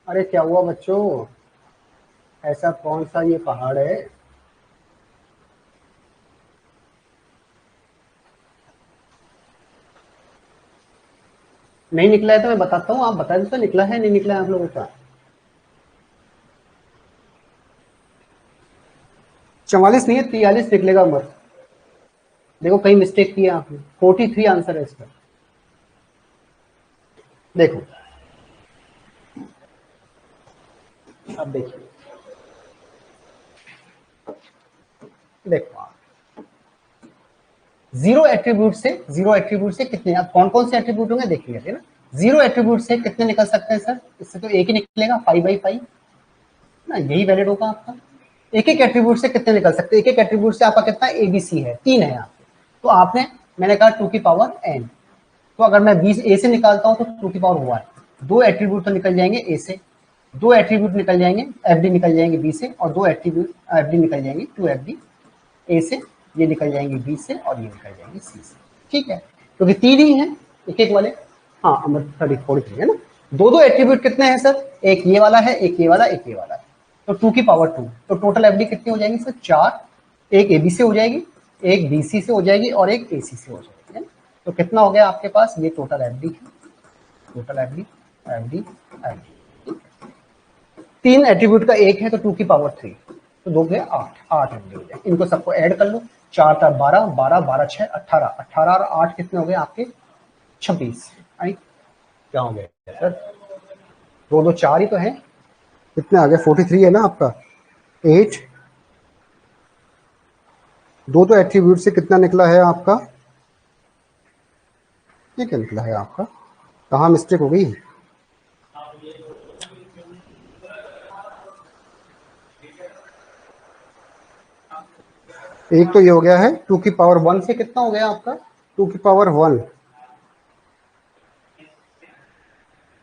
अरे क्या हुआ बच्चों? ऐसा कौन सा ये पहाड़ है? नहीं निकला है तो मैं बताता हूँ, आप बता दो तो निकला है नहीं निकला है आप लोगों का। 44 नहीं है, 43 निकलेगा मत। देखो कहीं मिस्टेक किया आपने, 43 आंसर है इसका। देखो, अब देखिए, देखो आप जीरो एट्रीब्यूट से कितने, अब कौन कौन से एट्रीब्यूट होंगे देखिए ना। जीरो एट्रीब्यूट से कितने निकल सकते हैं सर? इससे तो एक ही निकलेगा, 5/5 ना, यही वैलिड होगा आपका। एक एक एट्रीब्यूट से कितने निकल सकते हैं? एक एक एट्रीब्यूट से आपका कितना? एबीसी है, 3 है आपके। तो आपने, मैंने कहा 2 की पावर n, तो अगर मैं 20 ए से निकालता हूं तो 2 की पावर 1, 2 एट्रीब्यूट तो निकल जाएंगे ए से, 2 एट्रीब्यूट निकल जाएंगे एफडी निकल जाएंगे बी से, और 2 एट्रीब्यूट एफडी निकल जाएंगे 2 एफडी ए से, ये निकल जाएंगे बी से, और ये निकल जाएंगे सी से। ठीक है, क्योंकि 3 ही है एक एक वाले। हाँ, अमर 43 है ना। दो दो एट्रीब्यूट कितने हैं सर? एक ये वाला है, एक ये वाला, एक ये वाला है, तो 2 की पावर 2, तो टोटल एफडी कितनी हो जाएंगी सर? 4। एक ए बी से हो जाएगी, एक बी सी से हो जाएगी, और एक ए सी से हो जाएगी, है ना। तो कितना हो गया आपके पास? ये टोटल एफडी है, total FD, FD, FD. 3 attribute का एक है तो 2 की पावर 3, तो 2 के 8 एफडी हो जाए। इनको सबको ऐड कर लो, 4 था 12, 12 12 6 18, 18 और 8 कितने हो गए आपके 26। आई क्या हो गया सर, दो दो 4 ही तो है, कितने आ गए 43 है ना आपका। 8 दो तो एट्रीब्यूट से कितना निकला है आपका, ये क्या निकला है आपका, कहाँ मिस्टेक हो गई। एक तो ये हो गया है 2 की पावर 1 से कितना हो गया आपका 2 की पावर 1,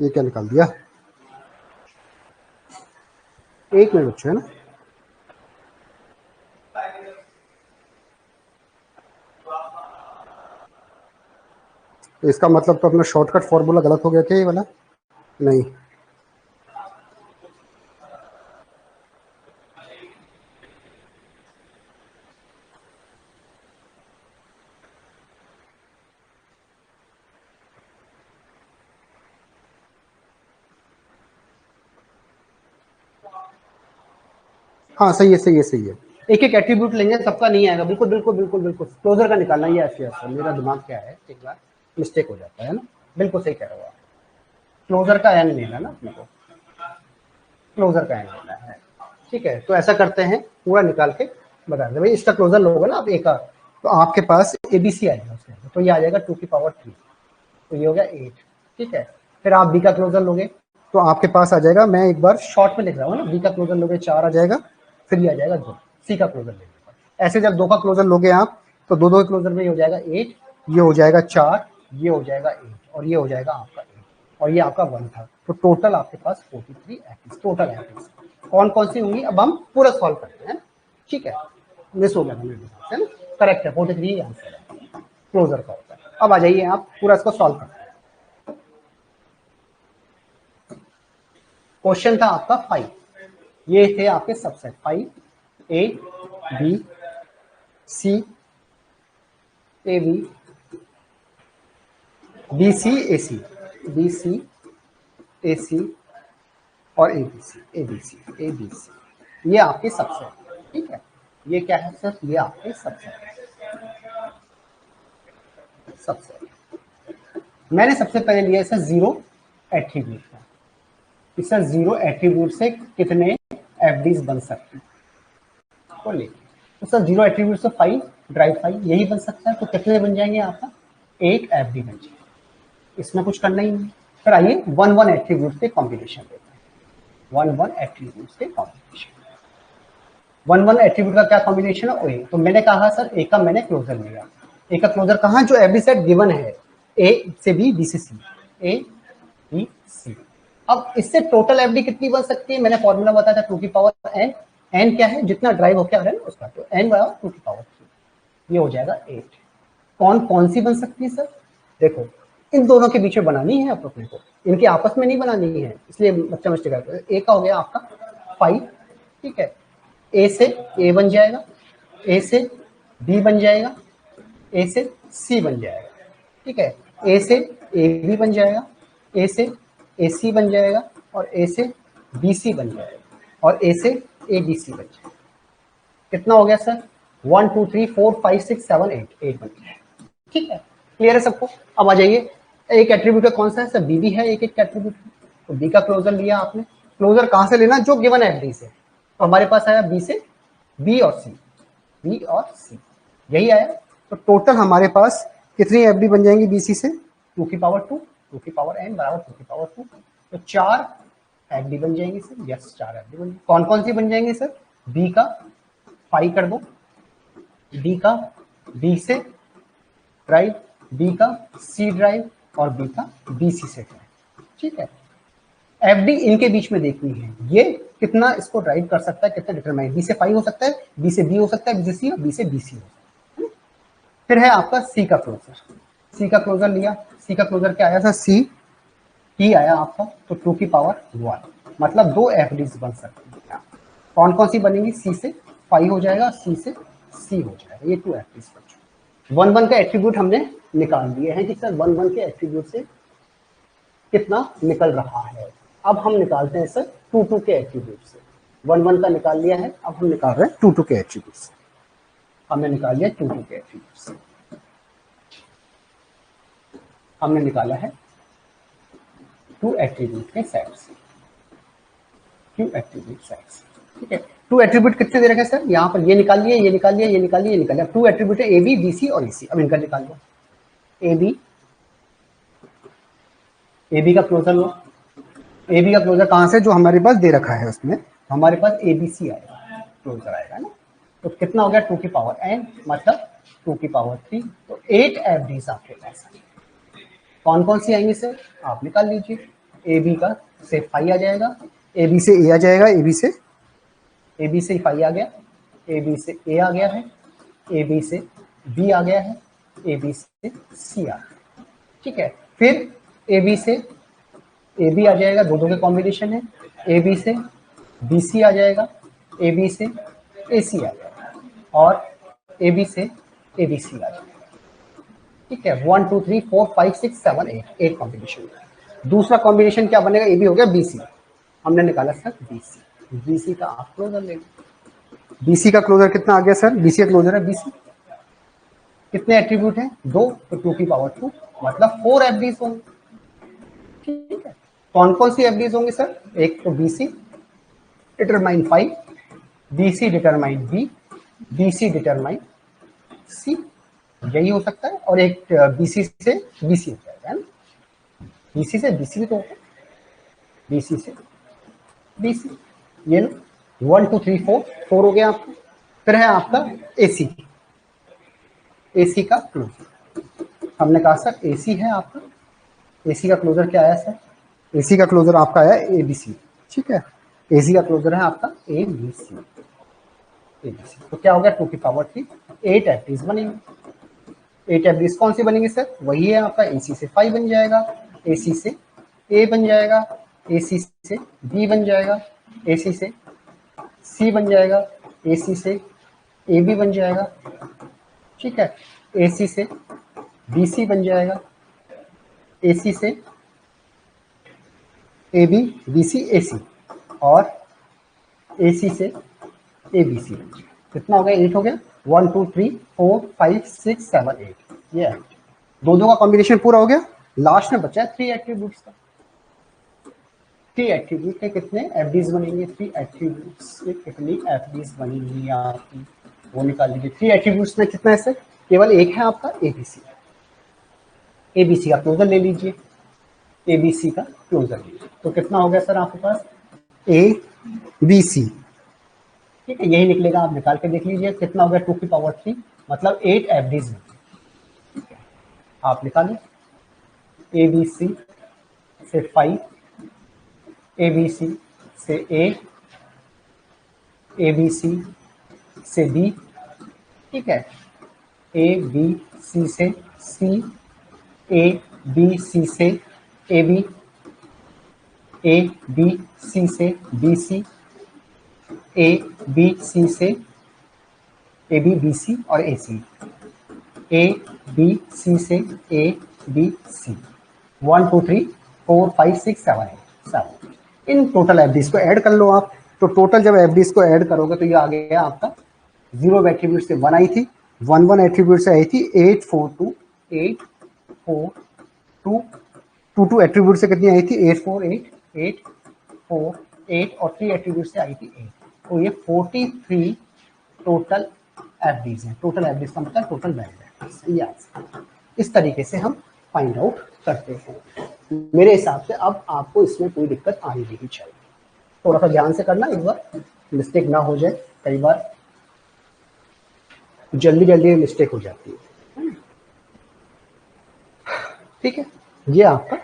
ये क्या निकाल दिया, एक मिनट बच्चे है ना। तो इसका मतलब तो अपना शॉर्टकट फॉर्मूला गलत हो गया क्या ये वाला, नहीं। हाँ सही है सही है सही है, एक एक एट्रीब्यूट लेंगे, सबका नहीं आएगा, बिल्कुल बिल्कुल बिल्कुल बिल्कुल, क्लोजर का निकालना ही ऐसे ऐसा, मेरा दिमाग क्या है एक बार मिस्टेक हो जाता है ना, बिल्कुल सही कह रहे हो आप, क्लोजर का एन लेना ना अपने को, क्लोजर का एन लेना है, ठीक है। तो ऐसा करते हैं पूरा निकाल के बता दें भाई, इसका क्लोजर लोगे ना आप ए का, तो आपके पास एबीसी आएगा उसके, तो ये आ जाएगा 2 की पावर 3, तो ये हो गया 8, ठीक है। फिर आप बी का क्लोजर लोगे तो आपके पास आ जाएगा, मैं एक बार शॉर्ट में लिख रहा हूँ ना, बी का क्लोजर लोगे 4 आ जाएगा, फिर ये आ जाएगा 2, सी का क्लोजर लेने पर। ऐसे जब 2 का क्लोजर लोगे आप तो दो दो क्लोजर में ये हो जाएगा 8, ये हो जाएगा 4, ये हो जाएगा 8 और ये हो जाएगा आपका 8 और ये आपका 1 था, तो टोटल आपके पास 43 एपिस, टोटल एपिस कौन कौन सी होंगी अब हम पूरा सॉल्व करते हैं, ठीक है। मिस हो गया मेरे हिसाब से ना, करेक्ट है 43 आंसर है क्लोजर का होता है। अब आ जाइए आप पूरा इसको सॉल्व करते हैं। क्वेश्चन था आपका 5, ये थे आपके subset 5 A B C A B B C A C, B C A C और A B C, A B C, A B C, ये आपके सबसेट, ठीक है। ये क्या है सर, ये आपके सबसेट, सबसेट मैंने सबसे पहले लिया सर जीरो एट्रीब्यूट का, कि सर जीरो एट्रीब्यूट से कितने एफडीज बन सकते हैं, तो लेके तो सर जीरो एट्रीब्यूट से 5 ड्राइव 5 यही बन सकता है, तो कितने बन जाएंगे आपका 8 एफडी बन जाएंगे, इसमें कुछ करना ही नहीं। फिर आइए 1 1 एट्रीब्यूट के कॉम्बिनेशन देते हैं, 1 1 एट्रीब्यूट के कॉम्बिनेशन, 1 1 एट्रीब्यूट का क्या कॉम्बिनेशन है, ओ तो मैंने कहा सर ए का मैंने क्लोजर लिया, ए का क्लोजर कहाँ, जो एवरी सेट गिवन है ए से बी, बी से सी, ए बी सी। अब इससे टोटल एफडी कितनी बन सकती है, मैंने फॉर्मूला बताया था 2 की पावर एन, एन क्या है जितना ड्राइव होकर आ रहा है ना उसका, तो एन बराबर 2 की पावर 3, ये हो जाएगा 8। कौन कौन सी बन सकती है सर, देखो इन दोनों के बीच में बनानी है अपने को, इनके आपस में नहीं बनानी है, इसलिए बच्चा मिस्टेक करता है। ए का हो गया आपका 5, ठीक है, ए से ए बन जाएगा, ए से बी बन जाएगा, ए से सी बन जाएगा, ठीक है, ए से ए बी बन जाएगा, ए से ए सी बन जाएगा और ए से बी सी बन जाएगा और ए से ए बी सी बन जाएगा। कितना हो गया सर 1 2 3 4 5 6 7 8, 8 बन गया, ठीक है। क्लियर है सबको। अब आ जाइए एक एट्रीब्यूट का कौन सा है सर, बी भी है एक एक एट्रीब्यूट, तो बी का क्लोजर लिया आपने, क्लोजर कहां से लेना, जो गिवन है एफडी से, तो हमारे पास आया बी से बी और सी, बी और सी यही आया, तो टोटल हमारे पास कितनी एफडी बन जाएंगी बीसी से 2 की पावर 2, 2 की पावर एन बराबर 2 की पावर 2, तो 4 एफडी बन जाएंगी सर, यस 4 एफडी बन, कौन कौन सी बन जाएंगी सर, बी का 5 कर दो, डी का बी से ड्राइव, बी का सी ड्राइव और बी का बीसी से ड्राइव, ठीक है। एफडी इनके बीच में देखनी है, ये कितना इसको ड्राइव कर सकता है, कितना डिटरमाइन, बी से 5 हो सकता है, बी से बी हो सकता है, बी से सी और बी से बीसी हो सकता है। फिर है आपका सी का क्लोजर, सी का क्लोजर लिया, सी का क्लोजर क्या आया था, सी ही आया आपका, तो 2 की पावर 1, मतलब 2 एफडीज बन सकती है। कौन कौन सी बनेंगी, सी से 5 हो जाएगा, सी से सी हो जाएगा, ये 2 एफडीज बन जाएंगे। 1 1 का एट्रीब्यूट हमने निकाल दिए हैं कि सर 1 1 के एट्रीब्यूट से कितना निकल रहा है। अब हम निकालते हैं सर 2 2 के एट्रीब्यूट से, 1 1 का निकाल लिया है, अब हम निकाल रहे हैं 2 2 के एट्रीब्यूट से। हमने निकाल लिया 2 के एट्रीब्यूट्स, हमने निकाला है 2 एट्रीब्यूट के सेट से, 2 एट्रीब्यूट सेट से, ठीक है। 2 एट्रीब्यूट कितने दे रखे हैं सर? यहाँ पर ये निकाल लिए, ये निकाल लिए, ये निकाल लिए, ये निकाल लिया। 2 एट्रीब्यूट है ए बी बी सी और ई सी। अब इनका निकाल लो, ए बी का क्लोजर लो। ए बी का क्लोजर कहाँ से? जो हमारे पास दे रखा है उसमें हमारे पास ए बी सी आएगा, क्लोजर आएगा ना। तो कितना हो गया? 2 की पावर n, मतलब 2 की पावर 3। तो 8 एफडीज आपके पास आएंगे। कौन कौन सी आएंगी सर? आप निकाल लीजिए। ए बी का से 5 आ जाएगा, ए बी से ए आ जाएगा, ए बी से 5 आ गया, ए बी से ए आ गया है, ए बी से बी आ गया है, ए बी से सी आ गया, ठीक है। फिर ए बी से ए बी आ जाएगा, दो के कॉम्बिनेशन है। ए बी से बी सी आ जाएगा, ए बी से ए सी आ जाएगा, और ए बी से ए बी सी आ जाएगा, ठीक है। 1 2 3 4 5 6 7 8 कॉम्बिनेशन। दूसरा कॉम्बिनेशन क्या बनेगा? ए बी हो गया बी सी, हमने निकाला sir B C. B C का आप क्लोजर ले लो। बी सी का क्लोजर कितना आ गया सर? बी सी का क्लोजर है बी सी। कितने एट्रीब्यूट हैं? 2, तो 2 की पावर 2, मतलब 4 एफडीज होंगे, ठीक है। कौन कौन सी एफडीज होंगे सर? एक तो B C determine 5, B C determine B, B C determine C, यही हो सकता है। और एक बी सी से बी सी हो जाएगा, है ना। बी सी से बी सी भी तो होगा, बी सी से बी सी, ये लो 1 2 3 4 हो गया आपका। फिर है आपका ए सी, ए सी का क्लोजर। हमने कहा सर ए सी है आपका, ए सी का क्लोजर क्या आया सर? ए सी का क्लोजर आपका आया ए बी सी, ठीक है। ए सी का क्लोजर है आपका ए बी सी, ए बी सी। तो क्या हो गया? 2 की पावर 3, 8 एफडीज बनेंगे। 8 एफडीज कौन सी बनेंगे सर? वही है आपका, ए सी से 5 बन जाएगा, ए सी से ए बन जाएगा, ए सी से बी बन जाएगा, ए सी से सी बन जाएगा, ए सी से ए बी बन जाएगा, ठीक है। ए सी से बी सी बन जाएगा, ए सी से A B, B C A C, और ए सी से ए बी सी। कितना हो गया? 8 हो गया। 1 2 3 4 5 6 7 8, ये है। दो का कॉम्बिनेशन पूरा हो गया। लास्ट में बचा है 3 एट्रीब्यूट्स का। 3 एट्रीब्यूट के कितने एफडीज बनेंगे? 3 एट्रीब्यूट्स के कितनी एफडीज बनेंगी आपकी, वो निकाल लीजिए। 3 एट्रीब्यूट्स में कितना है सर? केवल एक है आपका एबीसी। एबीसी का क्लोजर ले लीजिए, एबीसी का क्लोजर लीजिए। तो कितना हो गया सर आपके पास? ए बी सी, ठीक है, यही निकलेगा। आप निकाल के देख लीजिए कितना हो गया। 2 की पावर 3, मतलब 8 एफडीज। आप निकालिए, ए बी सी से 5, ए बी सी से ए बी सी से बी, ठीक है, ए बी सी से सी, ए बी सी से A B, A B C से B C, A B C से ए बी बी सी और ए सी, ए बी सी से ए बी सी। 1 2 3 4 5 6 7 7। इन टोटल एफडीज को ऐड कर लो आप। तो टोटल जब एफडीज को ऐड करोगे तो ये आ गया आपका 0 एट्रीब्यूट से 1 आई थी, 1 1 एट्रीब्यूट से आई थी 8 4 2 8 4 2 2 2 एट्रीब्यूट से कितनी आई थी? 8 4 8 8 4 8 और 3 एट्रीब्यूट से आई थी 8। तो ये 43 टोटल एफडीज हैं। टोटल एफडीज का मतलब टोटल वैल्यू है। इस तरीके से हम फाइंड आउट करते हैं। मेरे हिसाब से अब आपको इसमें कोई दिक्कत आनी नहीं चाहिए। थोड़ा सा ध्यान से करना, एक बार मिस्टेक ना हो जाए। कई बार जल्दी जल्दी मिस्टेक हो जाती है, ठीक है। ये आपका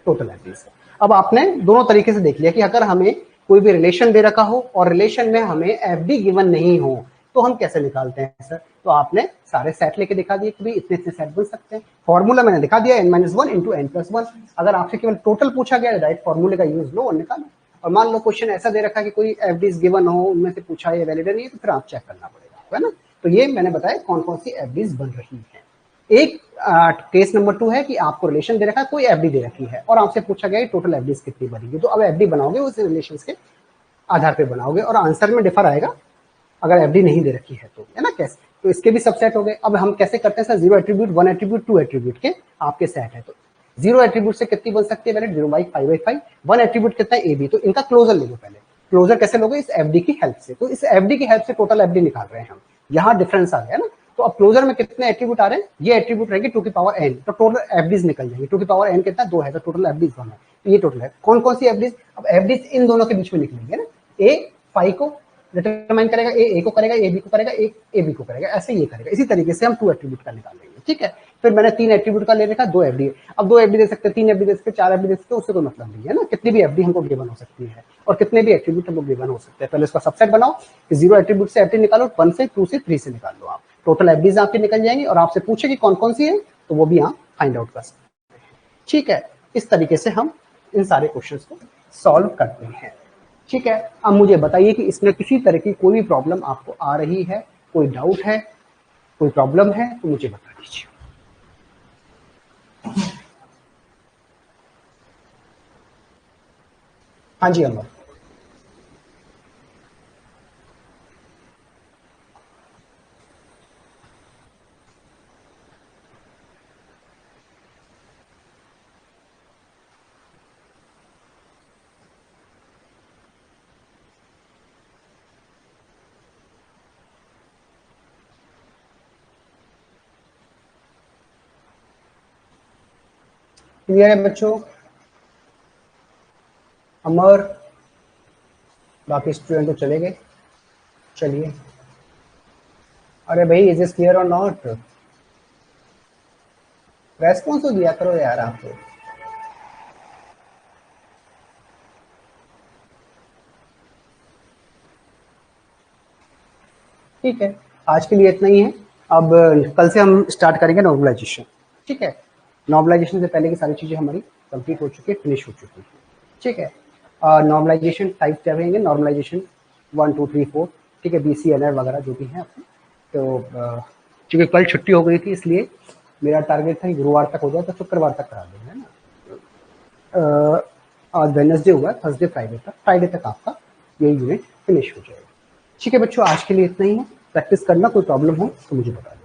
टोटल एफडीज है। अब आपने दोनों तरीके से देख लिया कि अगर हमें कोई भी रिलेशन दे रखा हो और रिलेशन में हमें एफडी गिवन नहीं हो तो हम कैसे निकालते हैं सर। तो आपने सारे सेट लेके दिखा दिए कि भाई इतने इतने सेट बन सकते हैं। फॉर्मूला मैंने दिखा दिया n-1 इंटू n+1। अगर आपसे केवल टोटल पूछा गया राइट फॉर्मूले का यूज लो और निकालो। और मान लो क्वेश्चन ऐसा दे रखा है कि कोई एफडीज गिवन हो, उनमें से पूछा है वैलिड नहीं है, तो फिर आप चेक करना पड़ेगा, है ना। तो ये मैंने बताया कौन कौन सी एफडीज बन रही है। एक केस नंबर 2 है कि आपको रिलेशन दे रखा है, कोई एफडी दे रखी है और आपसे पूछा गया टोटल एफडीज कितनी बनेगी। तो अब एफडी बनाओगे उस रिलेशन के आधार पे बनाओगे और आंसर में डिफर आएगा अगर एफडी नहीं दे रखी है तो, है ना। कैसे तो इसके भी सबसेट हो गए। अब हम कैसे करते हैं सर, 0 एट्रीब्यूट, 1 एट्रीब्यूट, 2 एट्रीब्यूट के आपके सेट है। तो 0 एट्रीब्यूट से कितनी बन सकती है पहले, 0/5/5। 1 एट्रीब्यूट कितना है, AB। तो इनका क्लोजर ले लो पहले। क्लोजर कैसे लोगे, इस FD की हेल्प से। तो इस FD की हेल्प से टोटल FD निकाल रहे हैं हम, यहाँ डिफरेंस आ गया ना। तो अब क्लोजर में कितने एट्रीब्यूट आ रहे हैं, ये एट्रीब्यूट रहेंगे 2 की पावर n, तो टोटल FDs निकल जाएंगे। 2 की पावर n कितना, 2 है, तो टोटल FDs 1 है। तो ये टोटल है। कौन कौन सी FDs, अब FDs इन दोनों के बीच में निकलेंगे ना। A 5 को डिटरमाइन करेगा, A को करेगा, A B को करेगा, A B को करेगा, ऐसे ये करेगा। इसी तरीके से हम 2 एट्रीब्यूट का निकाल लेंगे, ठीक है। फिर मैंने 3 एट्रीब्यूट का ले रखा, 2 FD। अब 2 FD दे सकते हैं, 3 FD दे सकते हैं, 4 FD दे सकते हैं, उससे कोई मतलब नहीं है ना। कितनी भी FD हमको गिवन हो सकती है और कितने भी एट्रीब्यूट हमको गिवन हो सकते हैं। पहले इसका सबसेट बनाओ कि 0 एट्रीब्यूट से FD निकालो, 1 से, 2 से, 3 से निकाल लो आप। टोटल FDs आपके निकल जाएंगे और आपसे पूछे कि कौन कौन सी है, तो वो भी आप फाइंड आउट कर सकते हैं, ठीक है। इस तरीके से हम इन सारे क्वेश्चंस को सॉल्व करते हैं, ठीक है। अब मुझे बताइए कि इसमें किसी तरह की कोई भी प्रॉब्लम आपको आ रही है, कोई डाउट है, कोई प्रॉब्लम है तो मुझे बता दीजिए। हाँ जी अमर। क्लियर है बच्चों, अमर, बाकी स्टूडेंट तो चले गए। चलिए, अरे भाई इज इज क्लियर और नॉट, रेस्पॉन्स तो दिया करो यार आप तो। ठीक है, आज के लिए इतना ही है। अब कल से हम स्टार्ट करेंगे नॉर्मलाइजेशन, ठीक है। नॉर्मलाइजेशन से पहले की सारी चीज़ें हमारी कंप्लीट हो चुकी है, फिनिश हो चुकी है, ठीक है। नॉर्मलाइजेशन टाइप क्या रहेंगे, नॉर्मलाइजेशन 1 2 3 4, ठीक है, BCNR वगैरह जो भी है आपको। तो चूँकि कल छुट्टी हो गई थी इसलिए मेरा टारगेट था कि गुरुवार तक हो जाए, तो शुक्रवार तक करा देंगे, है ना। आज वेडनेसडे हुआ, थर्सडे फ्राइडे तक आपका ये यूनिट फिनिश हो जाएगा, ठीक है बच्चों। आज के लिए इतना ही है, प्रैक्टिस करना, कोई प्रॉब्लम हो तो मुझे बताइए।